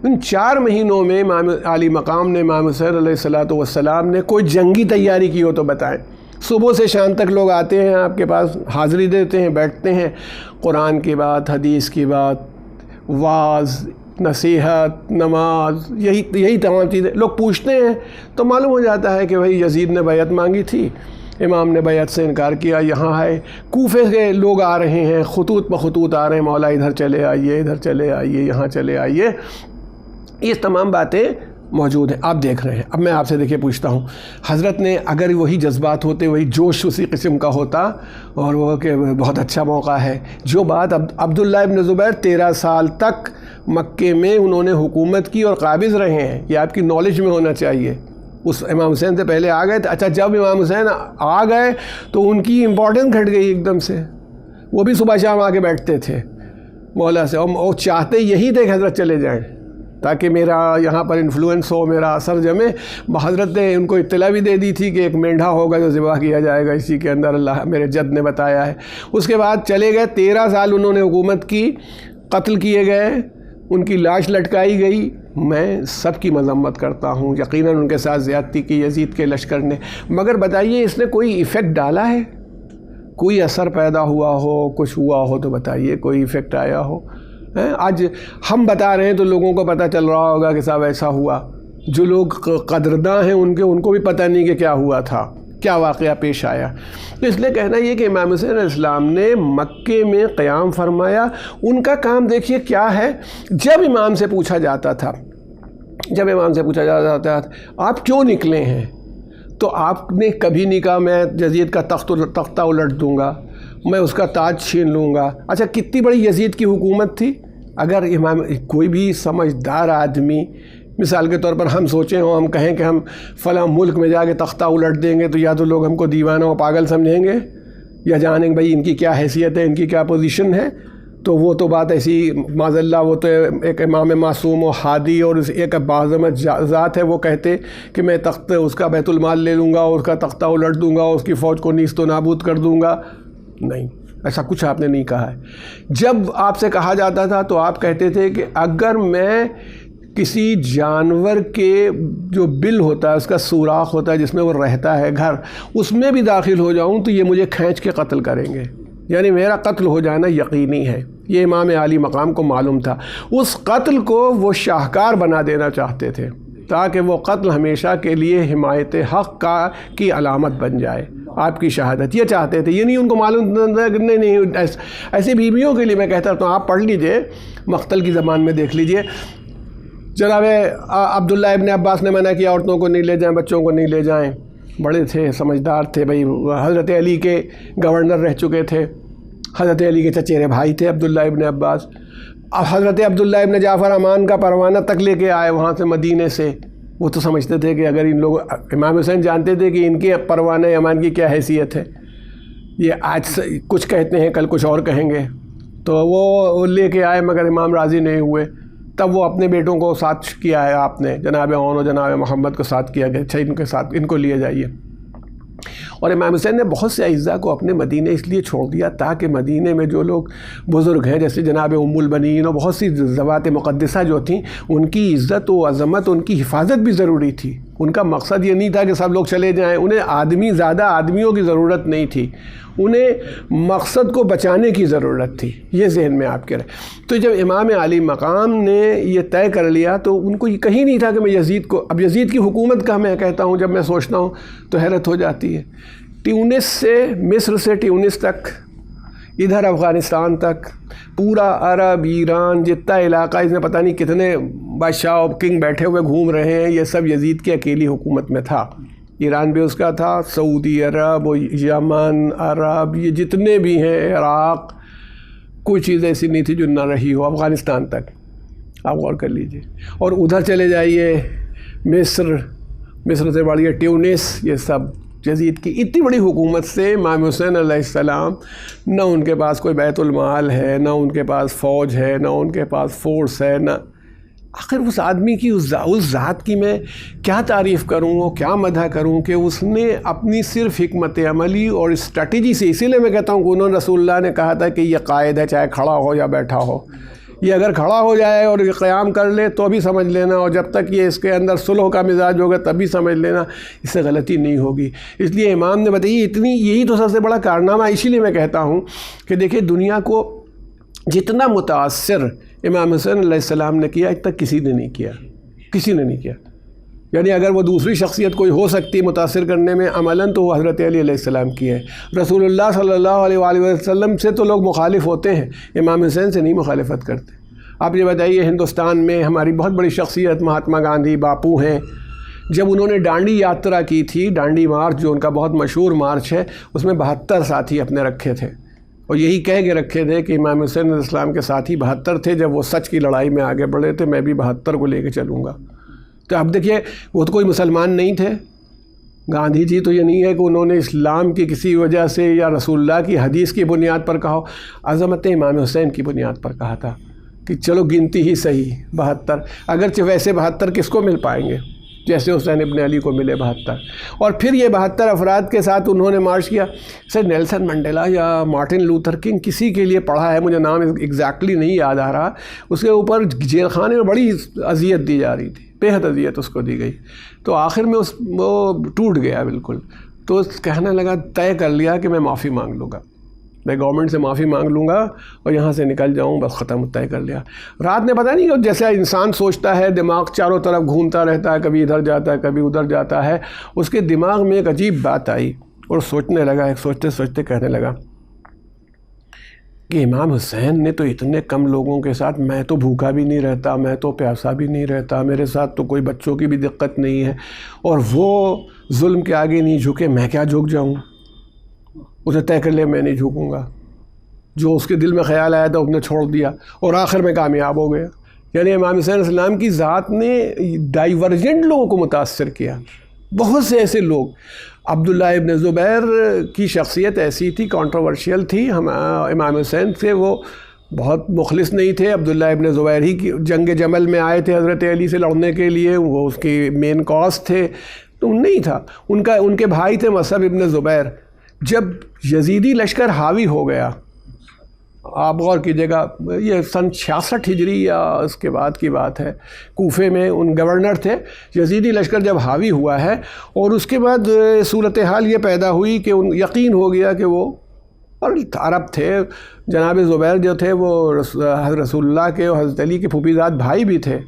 ان 4 مہینوں میں امام عالی مقام نے، امام حسین علیہ الصلاۃ والسلام نے کوئی جنگی تیاری کی ہو تو بتائیں۔ صبح سے شام تک لوگ آتے ہیں آپ کے پاس، حاضری دیتے ہیں، بیٹھتے ہیں، قرآن کی بات، حدیث کی بات، واز، نصیحت، نماز، یہی تمام چیزیں لوگ پوچھتے ہیں تو معلوم ہو جاتا ہے کہ بھئی یزید نے بیعت مانگی تھی، امام نے بیعت سے انکار کیا، یہاں ہے کوفے کے لوگ آ رہے ہیں، خطوط پہ خطوط آ رہے ہیں، مولا ادھر چلے آئیے، ادھر چلے آئیے، یہاں چلے آئیے، یہ تمام باتیں موجود ہیں، آپ دیکھ رہے ہیں۔ اب میں آپ سے دیکھیے پوچھتا ہوں، حضرت نے اگر وہی جذبات ہوتے، وہی جوش اسی قسم کا ہوتا، اور وہ کہ بہت اچھا موقع ہے، جو بات عبداللہ ابن زبیر 13 سال تک مکے میں انہوں نے حکومت کی اور قابض رہے ہیں، یہ آپ کی نالج میں ہونا چاہیے۔ اس امام حسین سے پہلے آ گئے تھے، اچھا جب امام حسین آ گئے تو ان کی امپورٹنس گھٹ گئی ایک دم سے، وہ بھی صبح شام آ کے بیٹھتے تھے مولا سے، اور چاہتے یہی تھے کہ حضرت چلے جائیں تاکہ میرا یہاں پر انفلوئنس ہو، میرا اثر جمے۔ حضرت نے ان کو اطلاع بھی دے دی تھی کہ ایک مینڈھا ہوگا جو ذبح کیا جائے گا اسی کے اندر، اللہ میرے جد نے بتایا ہے۔ اس کے بعد چلے گئے، 13 سال انہوں نے حکومت کی، قتل کیے گئے، ان کی لاش لٹکائی گئی۔ میں سب کی مذمت کرتا ہوں، یقیناً ان کے ساتھ زیادتی کی یزید کے لشکر نے، مگر بتائیے اس نے کوئی ایفیکٹ ڈالا ہے؟ کوئی اثر پیدا ہوا ہو، کچھ ہوا ہو تو بتائیے، کوئی ایفیکٹ آیا ہو؟ آج ہم بتا رہے ہیں تو لوگوں کو پتہ چل رہا ہوگا کہ صاحب ایسا ہوا، جو لوگ قدرداں ہیں ان کو بھی پتہ نہیں کہ کیا ہوا تھا، کیا واقعہ پیش آیا۔ تو اس لیے کہنا یہ کہ امام حسین علیہ السلام نے مکے میں قیام فرمایا، ان کا کام دیکھیے کیا ہے۔ جب امام سے پوچھا جاتا تھا آپ کیوں نکلے ہیں، تو آپ نے کبھی نہیں کہا میں یزید کا تختہ الٹ دوں گا، میں اس کا تاج چھین لوں گا۔ اچھا کتنی بڑی یزید کی حکومت تھی، اگر امام کوئی بھی سمجھدار آدمی مثال کے طور پر ہم سوچیں ہوں، ہم کہیں کہ ہم فلاں ملک میں جا کے تختہ الٹ دیں گے تو یا تو لوگ ہم کو دیوانہ و پاگل سمجھیں گے، یا جانیں گے بھائی ان کی کیا حیثیت ہے، ان کی کیا پوزیشن ہے، تو وہ تو بات ایسی معاذ اللہ، وہ تو ایک امام معصوم و ہادی اور ایک باعظمت ذات ہے، وہ کہتے کہ میں تخت اس کا بیت المال لے لوں گا، اس کا تختہ الٹ دوں گا، اس کی فوج کو نیست و نابود کر دوں گا۔ نہیں، ایسا کچھ آپ نے نہیں کہا ہے۔ جب آپ سے کہا جاتا تھا تو آپ کہتے تھے کہ اگر میں کسی جانور کے جو بل ہوتا ہے، اس کا سوراخ ہوتا ہے جس میں وہ رہتا ہے گھر، اس میں بھی داخل ہو جاؤں تو یہ مجھے کھینچ کے قتل کریں گے، یعنی میرا قتل ہو جانا یقینی ہے۔ یہ امام عالی مقام کو معلوم تھا، اس قتل کو وہ شاہکار بنا دینا چاہتے تھے تاکہ وہ قتل ہمیشہ کے لیے حمایت حق کی علامت بن جائے، آپ کی شہادت، یہ چاہتے تھے۔ یہ نہیں ان کو معلوم تھا کہ نہیں ایسی بیویوں کے لیے میں کہتا ہوں آپ پڑھ لیجئے، مقتل کی زبان میں دیکھ لیجئے، جناب عبداللہ ابن عباس نے منع کیا عورتوں کو نہیں لے جائیں، بچوں کو نہیں لے جائیں، بڑے تھے، سمجھدار تھے، بھائی حضرت علی کے گورنر رہ چکے تھے، حضرت علی کے چچیرے بھائی تھے عبداللہ ابن عباس۔ اب حضرت عبداللہ ابن جعفر امان کا پروانہ تک لے کے آئے وہاں سے مدینے سے، وہ تو سمجھتے تھے کہ اگر ان لوگ، امام حسین جانتے تھے کہ ان کے پروانہ امان کی کیا حیثیت ہے، یہ آج کچھ کہتے ہیں کل کچھ اور کہیں گے، تو وہ لے کے آئے مگر امام راضی نہیں ہوئے، تب وہ اپنے بیٹوں کو ساتھ کیا ہے آپ نے، جناب اون و جناب محمد کو ساتھ کیا کہ اچھا ان کے ساتھ ان کو لیے جائیے۔ اور امام حسین نے بہت سے اعزاء کو اپنے مدینے اس لیے چھوڑ دیا تاکہ مدینے میں جو لوگ بزرگ ہیں جیسے جناب ام البنین اور بہت سی ذوات مقدسہ جو تھیں، ان کی عزت و عظمت، ان کی حفاظت بھی ضروری تھی۔ ان کا مقصد یہ نہیں تھا کہ سب لوگ چلے جائیں، انہیں زیادہ آدمیوں کی ضرورت نہیں تھی، انہیں مقصد کو بچانے کی ضرورت تھی، یہ ذہن میں آپ کے رہے۔ تو جب امام علی مقام نے یہ طے کر لیا تو ان کو یہ کہیں نہیں تھا کہ میں یزید کو، اب یزید کی حکومت کا میں کہتا ہوں جب میں سوچتا ہوں تو حیرت ہو جاتی ہے۔ ٹیونس سے، مصر سے ٹیونس تک، ادھر افغانستان تک، پورا عرب، ایران، جتنا علاقہ اس میں پتہ نہیں کتنے بادشاہ اور کنگ بیٹھے ہوئے گھوم رہے ہیں، یہ سب یزید کی اکیلی حکومت میں تھا۔ ایران بھی اس کا تھا، سعودی عرب، یمن، عرب، یہ جتنے بھی ہیں، عراق، کوئی چیز ایسی نہیں تھی جو نہ رہی ہو، افغانستان تک آپ غور کر لیجئے۔ اور ادھر چلے جائیے مصر سے بڑھیے ٹیونس، یہ سب یزید کی اتنی بڑی حکومت سے امام حسین علیہ السلام، نہ ان کے پاس کوئی بیت المال ہے، نہ ان کے پاس فوج ہے، نہ ان کے پاس فورس ہے، نہ آخر اس آدمی کی، اس ذات کی میں کیا تعریف کروں اور کیا مدح کروں کہ اس نے اپنی صرف حکمت عملی اور اسٹریٹجی سے، اسی لیے میں کہتا ہوں کہ انہوں نے رسول اللہ نے کہا تھا کہ یہ قائد ہے چاہے کھڑا ہو یا بیٹھا ہو، یہ اگر کھڑا ہو جائے اور یہ قیام کر لے تو بھی سمجھ لینا، اور جب تک یہ اس کے اندر صلح کا مزاج ہوگا تب بھی سمجھ لینا، اس سے غلطی نہیں ہوگی۔ اس لیے امام نے بتائی یہی تو سب سے بڑا کارنامہ، اسی لیے میں کہتا ہوں کہ دیکھیں دنیا کو جتنا متاثر امام حسین علیہ السلام نے کیا، آج تک کسی نے نہیں کیا، کسی نے نہیں کیا. یعنی اگر وہ دوسری شخصیت کوئی ہو سکتی متاثر کرنے میں عملاً تو وہ حضرت علی علیہ السلام کی ہے. رسول اللہ صلی اللہ علیہ وآلہ وسلم سے تو لوگ مخالف ہوتے ہیں، امام حسین سے نہیں مخالفت کرتے. آپ یہ بتائیے ہندوستان میں ہماری بہت بڑی شخصیت مہاتما گاندھی باپو ہیں، جب انہوں نے ڈانڈی یاترا کی تھی، ڈانڈی مارچ جو ان کا بہت مشہور مارچ ہے، اس میں 72 ساتھی اپنے رکھے تھے اور یہی کہہ کے رکھے تھے کہ امام حسین علیہ السلام کے ساتھی 72 تھے. جب وہ سچ کی لڑائی میں آگے بڑھے تھے میں بھی 72 کو لے کے چلوں گا. تو اب دیکھیے وہ تو کوئی مسلمان نہیں تھے. گاندھی جی تو یہ نہیں ہے کہ انہوں نے اسلام کی کسی وجہ سے یا رسول اللہ کی حدیث کی بنیاد پر کہا، عظمت امام حسین کی بنیاد پر کہا تھا کہ چلو گنتی ہی صحیح 72. اگرچہ ویسے 72 کس کو مل پائیں گے جیسے حسین ابن علی کو ملے 72. اور پھر یہ 72 افراد کے ساتھ انہوں نے مارچ کیا. سر نیلسن منڈیلا یا مارٹن لوتھر کنگ کسی کے لیے پڑھا ہے، مجھے نام ایگزیکٹلی نہیں یاد آ رہا، اس کے اوپر جیل خانے میں بڑی اذیت دی جا رہی تھی، بے حد اذیت اس کو دی گئی. تو آخر میں وہ ٹوٹ گیا بالکل. تو کہنے لگا، طے کر لیا کہ میں معافی مانگ لوں گا، میں گورنمنٹ سے معافی مانگ لوں گا اور یہاں سے نکل جاؤں، بس ختم، طے کر لیا. رات نے پتہ نہیں جیسے انسان سوچتا ہے، دماغ چاروں طرف گھومتا رہتا ہے، کبھی ادھر جاتا ہے کبھی ادھر جاتا ہے. اس کے دماغ میں ایک عجیب بات آئی اور سوچنے لگا، ایک سوچتے سوچتے کہنے لگا کہ امام حسین نے تو اتنے کم لوگوں کے ساتھ، میں تو بھوکا بھی نہیں رہتا، میں تو پیاسا بھی نہیں رہتا، میرے ساتھ تو کوئی بچوں کی بھی دقت نہیں ہے، اور وہ ظلم کے آگے نہیں جھکے، میں کیا جھک جاؤں؟ اسے طے کر لیا میں نہیں جھکوں گا. جو اس کے دل میں خیال آیا تھا اس نے چھوڑ دیا اور آخر میں کامیاب ہو گیا. یعنی امام حسین علیہ السلام کی ذات نے ڈائیورجنٹ لوگوں کو متاثر کیا. بہت سے ایسے لوگ، عبداللہ ابن زبیر کی شخصیت ایسی تھی، کانٹروورشیل تھی. امام حسین سے وہ بہت مخلص نہیں تھے. عبداللہ ابن زبیر ہی کی جنگ جمل میں آئے تھے حضرت علی سے لڑنے کے لیے، وہ اس کی مین کاز تھے. تو نہیں تھا ان کے بھائی تھے مصعب ابن زبیر. جب یزیدی لشکر حاوی ہو گیا، آپ غور کیجیے گا، یہ سن 66 ہجری یا اس کے بعد کی بات ہے، کوفے میں ان گورنر تھے. یزیدی لشکر جب حاوی ہوا ہے اور اس کے بعد صورتحال یہ پیدا ہوئی کہ یقین ہو گیا کہ وہ، اور عرب تھے، جناب زبیر جو تھے وہ رسول اللہ کے اور حضرت علی کے پھوپھیزاد بھائی بھی تھے،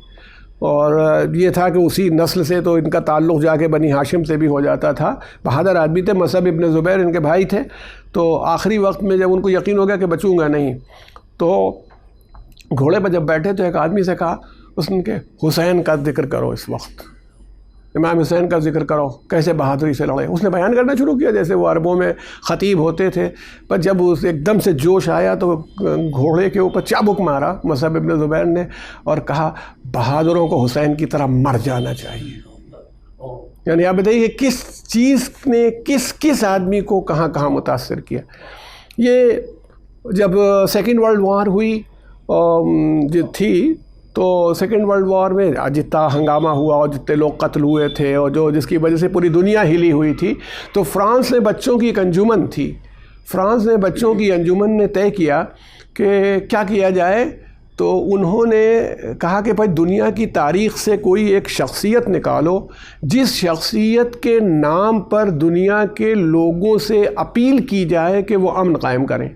اور یہ تھا کہ اسی نسل سے تو ان کا تعلق جا کے بنی ہاشم سے بھی ہو جاتا تھا. بہادر آدمی تھے. مصعب ابن زبیر ان کے بھائی تھے. تو آخری وقت میں جب ان کو یقین ہو گیا کہ بچوں گا نہیں، تو گھوڑے پر جب بیٹھے تو ایک آدمی سے کہا اس نے کہ حسین کا ذکر کرو، اس وقت امام حسین کا ذکر کرو، کیسے بہادری سے لڑے. اس نے بیان کرنا شروع کیا جیسے وہ عربوں میں خطیب ہوتے تھے. پر جب اس ایک دم سے جوش آیا تو گھوڑے کے اوپر چابک مارا مصعب ابن زبیر نے اور کہا بہادروں کو حسین کی طرح مر جانا چاہیے. یعنی آپ بتائیے کہ کس چیز نے کس آدمی کو کہاں کہاں متاثر کیا. یہ جب سیکنڈ ورلڈ وار ہوئی جو تھی، تو سیکنڈ ورلڈ وار میں جتنا ہنگامہ ہوا اور جتنے لوگ قتل ہوئے تھے اور جس کی وجہ سے پوری دنیا ہلی ہوئی تھی، تو فرانس نے بچوں کی ایک انجمن تھی. فرانس نے بچوں کی انجمن نے طے کیا کہ کیا کیا جائے. تو انہوں نے کہا کہ بھائی دنیا کی تاریخ سے کوئی ایک شخصیت نکالو جس شخصیت کے نام پر دنیا کے لوگوں سے اپیل کی جائے کہ وہ امن قائم کریں.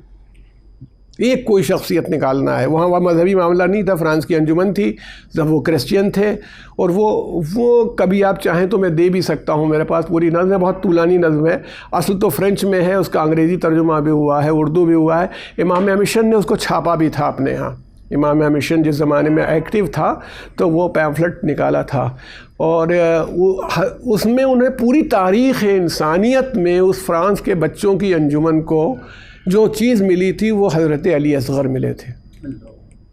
ایک کوئی شخصیت نکالنا ہے. وہاں مذہبی معاملہ نہیں تھا، فرانس کی انجمن تھی، جب وہ کرسچین تھے. اور وہ کبھی آپ چاہیں تو میں دے بھی سکتا ہوں، میرے پاس پوری نظم ہے، بہت طولانی نظم ہے. اصل تو فرینچ میں ہے، اس کا انگریزی ترجمہ بھی ہوا ہے، اردو بھی ہوا ہے. امام مشن نے اس کو چھاپا بھی تھا اپنے ہاں. امام مشن جس زمانے میں ایکٹیو تھا تو وہ پیمفلٹ نکالا تھا، اور اس میں انہیں پوری تاریخ انسانیت میں اس فرانس کے بچوں کی انجمن کو جو چیز ملی تھی وہ حضرت علی اصغر ملے تھے،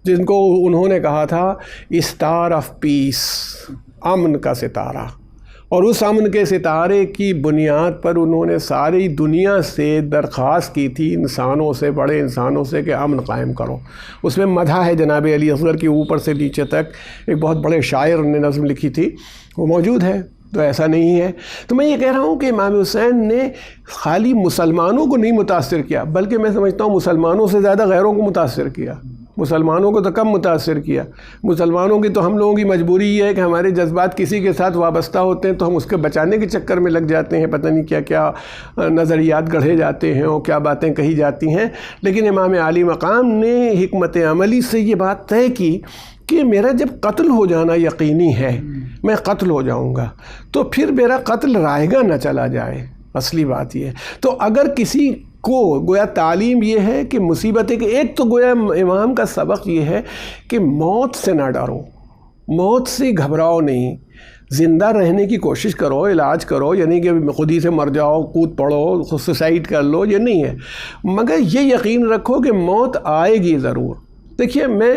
جن کو انہوں نے کہا تھا اسٹار آف پیس، امن کا ستارہ. اور اس امن کے ستارے کی بنیاد پر انہوں نے ساری دنیا سے درخواست کی تھی، انسانوں سے، بڑے انسانوں سے، کہ امن قائم کرو. اس میں مدح ہے جناب علی اصغر کی اوپر سے نیچے تک. ایک بہت بڑے شاعر نے نظم لکھی تھی، وہ موجود ہے، تو ایسا نہیں ہے. تو میں یہ کہہ رہا ہوں کہ امام حسین نے خالی مسلمانوں کو نہیں متاثر کیا، بلکہ میں سمجھتا ہوں مسلمانوں سے زیادہ غیروں کو متاثر کیا. مسلمانوں کو تو کم متاثر کیا. مسلمانوں کی تو ہم لوگوں کی مجبوری یہ ہے کہ ہمارے جذبات کسی کے ساتھ وابستہ ہوتے ہیں تو ہم اس کے بچانے کے چکر میں لگ جاتے ہیں. پتہ نہیں کیا کیا نظریات گڑھے جاتے ہیں اور کیا باتیں کہی جاتی ہیں. لیکن امام عالی مقام نے حکمت عملی سے یہ بات طے کی کہ میرا جب قتل ہو جانا یقینی ہے، میں قتل ہو جاؤں گا، تو پھر میرا قتل رائے گاں نہ چلا جائے. اصلی بات یہ ہے. تو اگر کسی کو گویا تعلیم یہ ہے کہ مصیبت ہے کہ ایک تو گویا امام کا سبق یہ ہے کہ موت سے نہ ڈرو، موت سے گھبراؤ نہیں، زندہ رہنے کی کوشش کرو، علاج کرو. یعنی کہ خود ہی سے مر جاؤ، کود پڑو، سوسائڈ کر لو، یہ نہیں ہے. مگر یہ یقین رکھو کہ موت آئے گی ضرور. دیکھیے میں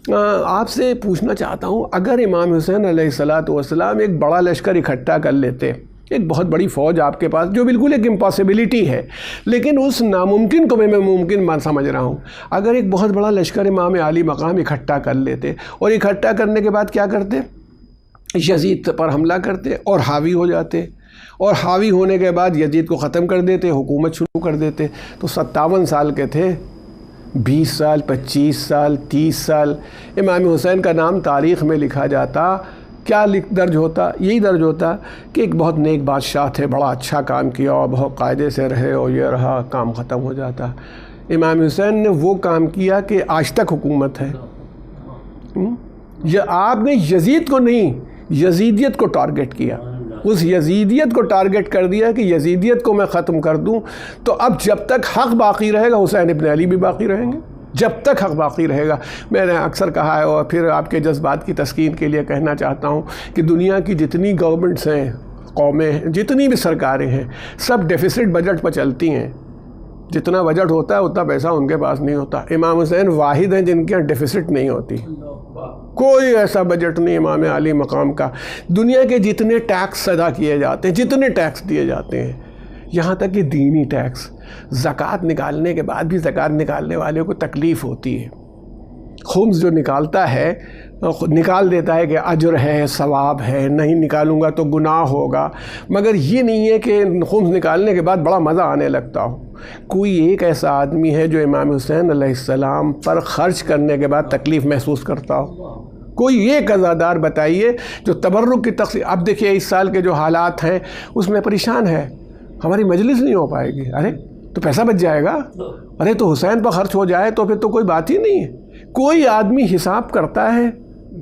آپ سے پوچھنا چاہتا ہوں، اگر امام حسین علیہ السلام ایک بڑا لشکر اکٹھا کر لیتے، ایک بہت بڑی فوج آپ کے پاس، جو بالکل ایک امپاسبلٹی ہے، لیکن اس ناممکن کو میں ممکن سمجھ رہا ہوں. اگر ایک بہت بڑا لشکر امام عالی مقام اکٹھا کر لیتے اور اکٹھا کرنے کے بعد کیا کرتے؟ یزید پر حملہ کرتے اور حاوی ہو جاتے، اور حاوی ہونے کے بعد یزید کو ختم کر دیتے، حکومت شروع کر دیتے. تو 57 سال کے تھے، 20 سال، 25 سال، 30 سال امام حسین کا نام تاریخ میں لکھا جاتا. کیا درج ہوتا؟ یہی درج ہوتا کہ ایک بہت نیک بادشاہ تھے، بڑا اچھا کام کیا اور بہت قاعدے سے رہے اور یہ رہا، کام ختم ہو جاتا. امام حسین نے وہ کام کیا کہ آج تک حکومت ہے. آپ نے یزید کو نہیں، یزیدیت کو ٹارگٹ کیا، اس یزیدیت کو ٹارگٹ کر دیا کہ یزیدیت کو میں ختم کر دوں. تو اب جب تک حق باقی رہے گا حسین ابن علی بھی باقی رہیں گے، جب تک حق باقی رہے گا. میں نے اکثر کہا ہے اور پھر آپ کے جذبات کی تسکین کے لیے کہنا چاہتا ہوں کہ دنیا کی جتنی گورنمنٹس ہیں، قومیں ہیں، جتنی بھی سرکاریں ہیں، سب ڈیفیسٹ بجٹ پر چلتی ہیں. جتنا بجٹ ہوتا ہے اتنا پیسہ ان کے پاس نہیں ہوتا. امام حسین واحد ہیں جن کے ڈیفیسٹ نہیں ہوتی. کوئی ایسا بجٹ نہیں امام علی مقام کا. دنیا کے جتنے ٹیکس ادا کیے جاتے ہیں، جتنے ٹیکس دیے جاتے ہیں، یہاں تک کہ دینی ٹیکس، زکوٰۃ نکالنے کے بعد بھی زکوٰۃ نکالنے والے کو تکلیف ہوتی ہے. خمس جو نکالتا ہے نکال دیتا ہے کہ اجر ہے، ثواب ہے، نہیں نکالوں گا تو گناہ ہوگا. مگر یہ نہیں ہے کہ خمس نکالنے کے بعد بڑا مزہ آنے لگتا ہو. کوئی ایک ایسا آدمی ہے جو امام حسین علیہ السلام پر خرچ کرنے کے بعد تکلیف محسوس کرتا ہو؟ کوئی ایک عزادار بتائیے جو تبرک کی تقسیم. اب دیکھیے اس سال کے جو حالات ہیں اس میں پریشان ہے، ہماری مجلس نہیں ہو پائے گی. ارے تو پیسہ بچ جائے گا، ارے تو حسین پر خرچ ہو جائے تو پھر تو کوئی بات ہی نہیں ہے. کوئی آدمی حساب کرتا ہے،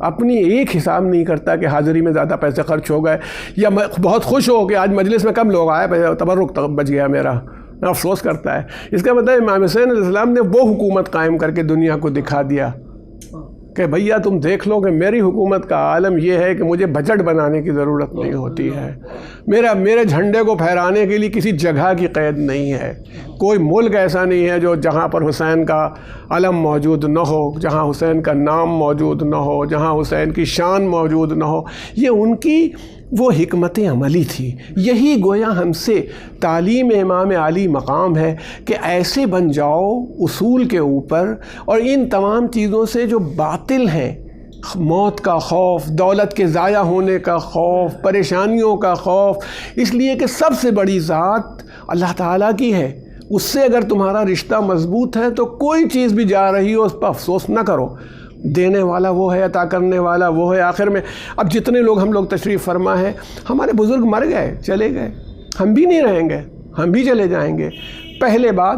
اپنی ایک حساب نہیں کرتا کہ حاضری میں زیادہ پیسے خرچ ہو گئے، یا بہت خوش ہو کہ آج مجلس میں کم لوگ آئے، تبرک بچ گیا میرا، افسوس کرتا ہے. اس کا مطلب امام حسین علیہ السلام نے وہ حکومت قائم کر کے دنیا کو دکھا دیا کہ بھیا تم دیکھ لو کہ میری حکومت کا عالم یہ ہے کہ مجھے بجٹ بنانے کی ضرورت نہیں ہوتی ہے، میرے جھنڈے کو پھہرانے کے لیے کسی جگہ کی قید نہیں ہے. کوئی ملک ایسا نہیں ہے جو جہاں پر حسین کا علم موجود نہ ہو، جہاں حسین کا نام موجود نہ ہو، جہاں حسین کی شان موجود نہ ہو. یہ ان کی وہ حکمت عملی تھی. یہی گویا ہم سے تعلیم امام علی مقام ہے کہ ایسے بن جاؤ اصول کے اوپر، اور ان تمام چیزوں سے جو باطل ہیں، موت کا خوف، دولت کے ضائع ہونے کا خوف، پریشانیوں کا خوف، اس لیے کہ سب سے بڑی ذات اللہ تعالیٰ کی ہے. اس سے اگر تمہارا رشتہ مضبوط ہے تو کوئی چیز بھی جا رہی ہو اس پر افسوس نہ کرو. دینے والا وہ ہے، عطا کرنے والا وہ ہے. آخر میں اب جتنے لوگ ہم لوگ تشریف فرما ہے، ہمارے بزرگ مر گئے، چلے گئے، ہم بھی نہیں رہیں گے، ہم بھی چلے جائیں گے. پہلے بات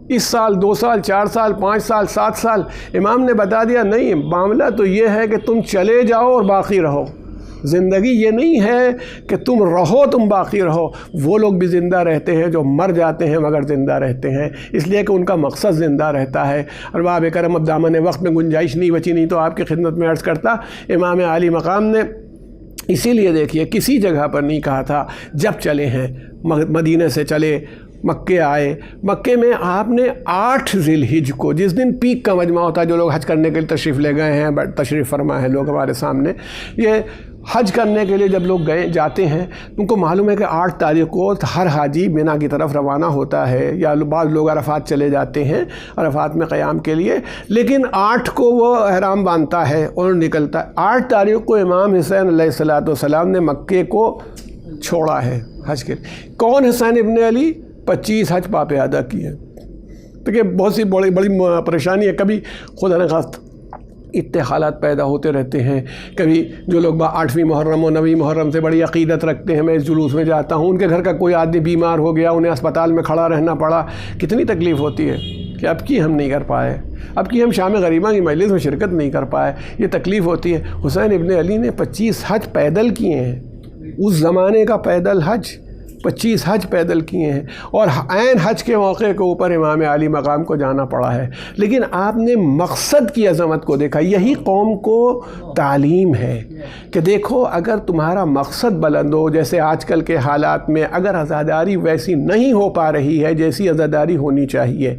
اس سال 2 سال 4 سال 5 سال 7 سال امام نے بتا دیا نہیں، معاملہ تو یہ ہے کہ تم چلے جاؤ اور باقی رہو. زندگی یہ نہیں ہے کہ تم رہو تم باقی رہو. وہ لوگ بھی زندہ رہتے ہیں جو مر جاتے ہیں مگر زندہ رہتے ہیں، اس لیے کہ ان کا مقصد زندہ رہتا ہے. ارباب کرم اب دامن وقت میں گنجائش نہیں بچی، نہیں تو آپ کی خدمت میں عرض کرتا امام علی مقام نے اسی لیے دیکھیے کسی جگہ پر نہیں کہا تھا جب چلے ہیں. مدینہ سے چلے، مکے آئے، مکے میں آپ نے 8 ذی الحج کو، جس دن پیک کا مجمع ہوتا ہے، جو لوگ حج کرنے کے لیے تشریف لے گئے ہیں، تشریف فرما ہے لوگ ہمارے سامنے، یہ حج کرنے کے لیے جب لوگ جاتے ہیں ان کو معلوم ہے کہ 8 تاریخ کو ہر حاجی مینا کی طرف روانہ ہوتا ہے، یا بعض لوگ عرفات چلے جاتے ہیں عرفات میں قیام کے لیے، لیکن 8 کو وہ احرام باندھتا ہے اور نکلتا ہے. 8 تاریخ کو امام حسین علیہ السلام نے مکے کو چھوڑا ہے حج کے. کون حسین ابن علی؟ 25 حج پاپے ادا کیے. دیکھیے بہت سی بڑی پریشانی ہے. کبھی خدا نخواستہ اتنے حالات پیدا ہوتے رہتے ہیں. کبھی جو لوگ 8ویں محرم و 9ویں محرم سے بڑی عقیدت رکھتے ہیں, میں اس جلوس میں جاتا ہوں, ان کے گھر کا کوئی آدمی بیمار ہو گیا, انہیں اسپتال میں کھڑا رہنا پڑا, کتنی تکلیف ہوتی ہے کہ اب کی ہم نہیں کر پائے, اب کی ہم شام غریبہ کی مجلس میں شرکت نہیں کر پائے, یہ تکلیف ہوتی ہے. حسین ابن علی نے 25 حج پیدل کیے ہیں, اس زمانے کا پیدل حج 25 حج پیدل کیے ہیں, اور عین حج کے موقع کے اوپر امام علی مقام کو جانا پڑا ہے. لیکن آپ نے مقصد کی عظمت کو دیکھا. یہی قوم کو تعلیم ہے کہ دیکھو اگر تمہارا مقصد بلند ہو, جیسے آج کل کے حالات میں اگر عزاداری ویسی نہیں ہو پا رہی ہے جیسی عزاداری ہونی چاہیے,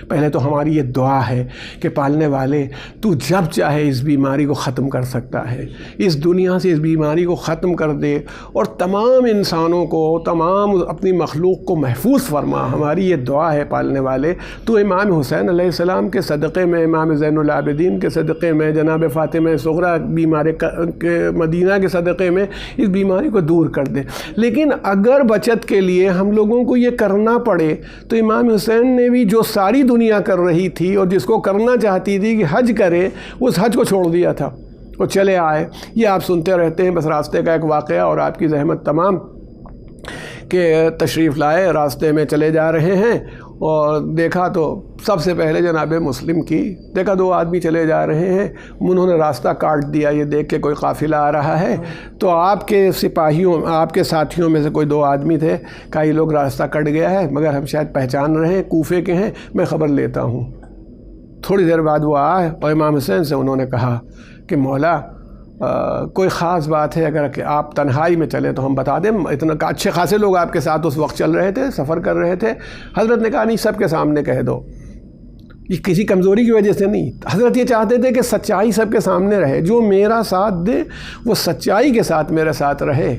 پہلے تو ہماری یہ دعا ہے کہ پالنے والے تو جب چاہے اس بیماری کو ختم کر سکتا ہے, اس دنیا سے اس بیماری کو ختم کر دے اور تمام انسانوں کو, تمام اپنی مخلوق کو محفوظ فرما. ہماری یہ دعا ہے پالنے والے, تو امام حسین علیہ السلام کے صدقے میں, امام زین العابدین کے صدقے میں, جناب فاطمہ صغریٰ بیمار کے مدینہ کے صدقے میں اس بیماری کو دور کر دے. لیکن اگر بچت کے لیے ہم لوگوں کو یہ کرنا پڑے تو امام حسین نے بھی جو ساری دنیا کر رہی تھی اور جس کو کرنا چاہتی تھی کہ حج کرے, اس حج کو چھوڑ دیا تھا, وہ چلے آئے. یہ آپ سنتے رہتے ہیں, بس راستے کا ایک واقعہ اور آپ کی زحمت تمام کہ تشریف لائے, راستے میں چلے جا رہے ہیں اور دیکھا تو سب سے پہلے جناب مسلم کی دیکھا 2 آدمی چلے جا رہے ہیں, انہوں نے راستہ کاٹ دیا. یہ دیکھ کے کوئی قافلہ آ رہا ہے تو آپ کے سپاہیوں, آپ کے ساتھیوں میں سے کوئی 2 آدمی تھے, کہا یہ لوگ راستہ کٹ گیا ہے مگر ہم شاید پہچان رہے ہیں, کوفے کے ہیں, میں خبر لیتا ہوں. تھوڑی دیر بعد وہ آئے اور امام حسین سے انہوں نے کہا کہ مولا کوئی خاص بات ہے اگر کہ آپ تنہائی میں چلیں تو ہم بتا دیں. اتنا اچھے خاصے لوگ آپ کے ساتھ اس وقت چل رہے تھے, سفر کر رہے تھے. حضرت نے کہا نہیں, سب کے سامنے کہہ دو. یہ کسی کمزوری کی وجہ سے نہیں, حضرت یہ چاہتے تھے کہ سچائی سب کے سامنے رہے, جو میرا ساتھ دے وہ سچائی کے ساتھ میرے ساتھ رہے.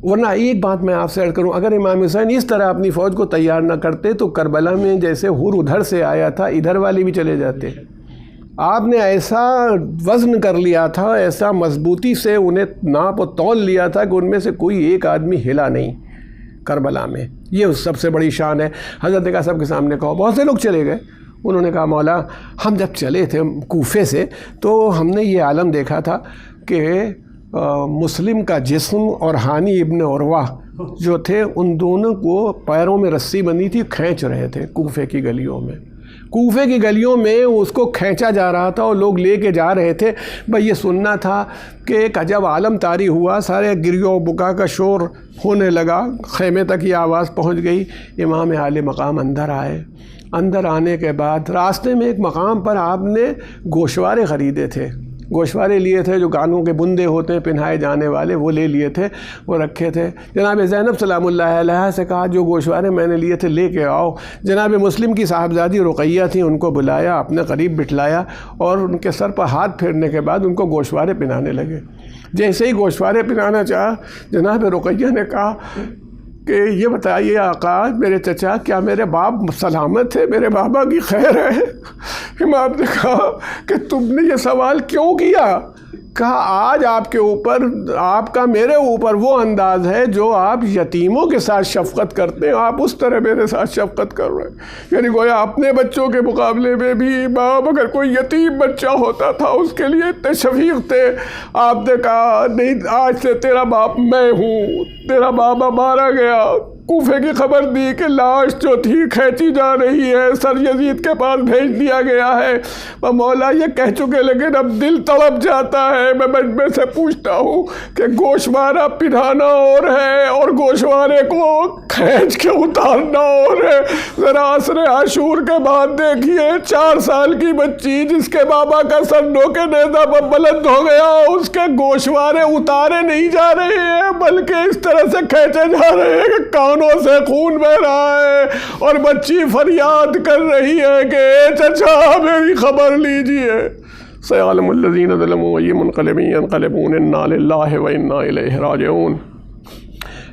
ورنہ ایک بات میں آپ سے عرض کروں, اگر امام حسین اس طرح اپنی فوج کو تیار نہ کرتے تو کربلا میں جیسے حور ادھر سے آیا تھا ادھر والے بھی چلے جاتے. آپ نے ایسا وزن کر لیا تھا, ایسا مضبوطی سے انہیں ناپ و تول لیا تھا کہ ان میں سے کوئی ایک آدمی ہلا نہیں کربلا میں. یہ سب سے بڑی شان ہے. حضرت نے کہا سب کے سامنے کہو. بہت سے لوگ چلے گئے. انہوں نے کہا مولا ہم جب چلے تھے کوفے سے تو ہم نے یہ عالم دیکھا تھا کہ مسلم کا جسم اور ہانی ابن عروہ جو تھے ان دونوں کو پیروں میں رسی بندھی تھی, کھینچ رہے تھے کوفے کی گلیوں میں. کوفے کی گلیوں میں اس کو کھینچا جا رہا تھا اور لوگ لے کے جا رہے تھے. بھئی یہ سننا تھا کہ ایک عجب عالم طاری ہوا, سارے گریہ و بکا کا شور ہونے لگا, خیمے تک یہ آواز پہنچ گئی. امام عالی مقام اندر آئے. اندر آنے کے بعد راستے میں ایک مقام پر آپ نے گوشوارے خریدے تھے, گوشوارے لیے تھے جو کانوں کے بندے ہوتے ہیں پہنائے جانے والے, وہ لے لیے تھے, وہ رکھے تھے. جناب زینب سلام اللہ علیہ سے کہا جو گوشوارے میں نے لیے تھے لے کے آؤ. جناب مسلم کی صاحبزادی رقیہ تھیں, ان کو بلایا, اپنے قریب بٹھلایا اور ان کے سر پر ہاتھ پھیرنے کے بعد ان کو گوشوارے پہنانے لگے. جیسے ہی گوشوارے پہنانا چاہا جناب رقیہ نے کہا کہ یہ بتائیے آقا میرے چچا کیا میرے باپ سلامت ہے, میرے بابا کی خیر ہے؟ امام نے کہا کہ تم نے یہ سوال کیوں کیا؟ کہا آج آپ کے اوپر, آپ کا میرے اوپر وہ انداز ہے جو آپ یتیموں کے ساتھ شفقت کرتے ہیں, آپ اس طرح میرے ساتھ شفقت کر رہے ہیں. یعنی گویا اپنے بچوں کے مقابلے میں بھی باپ اگر کوئی یتیم بچہ ہوتا تھا اس کے لیے اتنے شفیق تھے. آپ نے کہا نہیں آج سے تیرا باپ میں ہوں, تیرا بابا مارا گیا. کوفے کی خبر دی کہ لاش جو تھی کھینچی جا رہی ہے, سر یزید کے پاس بھیج دیا گیا ہے. مولا یہ کہہ چکے لیکن اب دل تڑپ جاتا ہے. میں سے پوچھتا ہوں کہ گوشوارہ پہنانا اور ہے اور گوشوارے کو کھینچ کے اتارنا اور ہے. ذرا عصر عاشور کے بعد دیکھیے 4 سال کی بچی جس کے بابا کا سر نوکے نیزہ پر بلند ہو گیا, اس کے گوشوارے اتارے نہیں جا رہے ہیں بلکہ اس طرح سے کھینچے جا رہے ہیں کہ کانوں سے خون بہ رہا ہے اور بچی فریاد کر رہی ہے کہ چچا میری خبر لیجئے. سيعلم الذين ظلموا أي منقلب ينقلبون إنا لله وإنا إليه راجعون.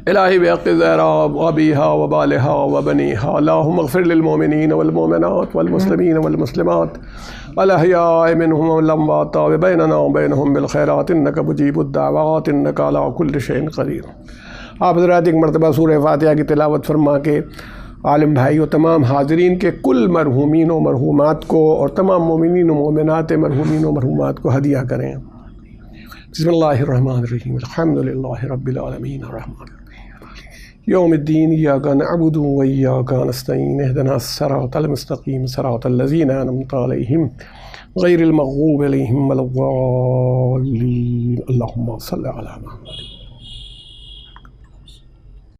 إلهي بحق زهرا وأبيها وبالها وبنيها اللهم اغفر للمؤمنين والمؤمنات والمسلمين والمسلمات الأحياء منهم والأموات بيننا وبينهم بالخيرات إنك مجيب الدعوات إنك على كل شيء قدير. آپ حضرات ایک مرتبہ سورہ فاتحہ کی تلاوت فرما کے عالم بھائی و تمام حاضرین کے کل مرحومین و مرحومات کو اور تمام مومنین و مومنات مرحومین و مرحومات کو ہدیہ کریں۔ بسم اللہ الرحمن الرحیم، الحمد للہ رب العالمین الرحمن الرحیم یوم الدین، ایاک نعبد و ایاک نستعین، اہدنا الصراط المستقیم صراط الذین انعمت علیہم غیر المغضوب علیہم ولا الضالین، اللہم صل علی محمد۔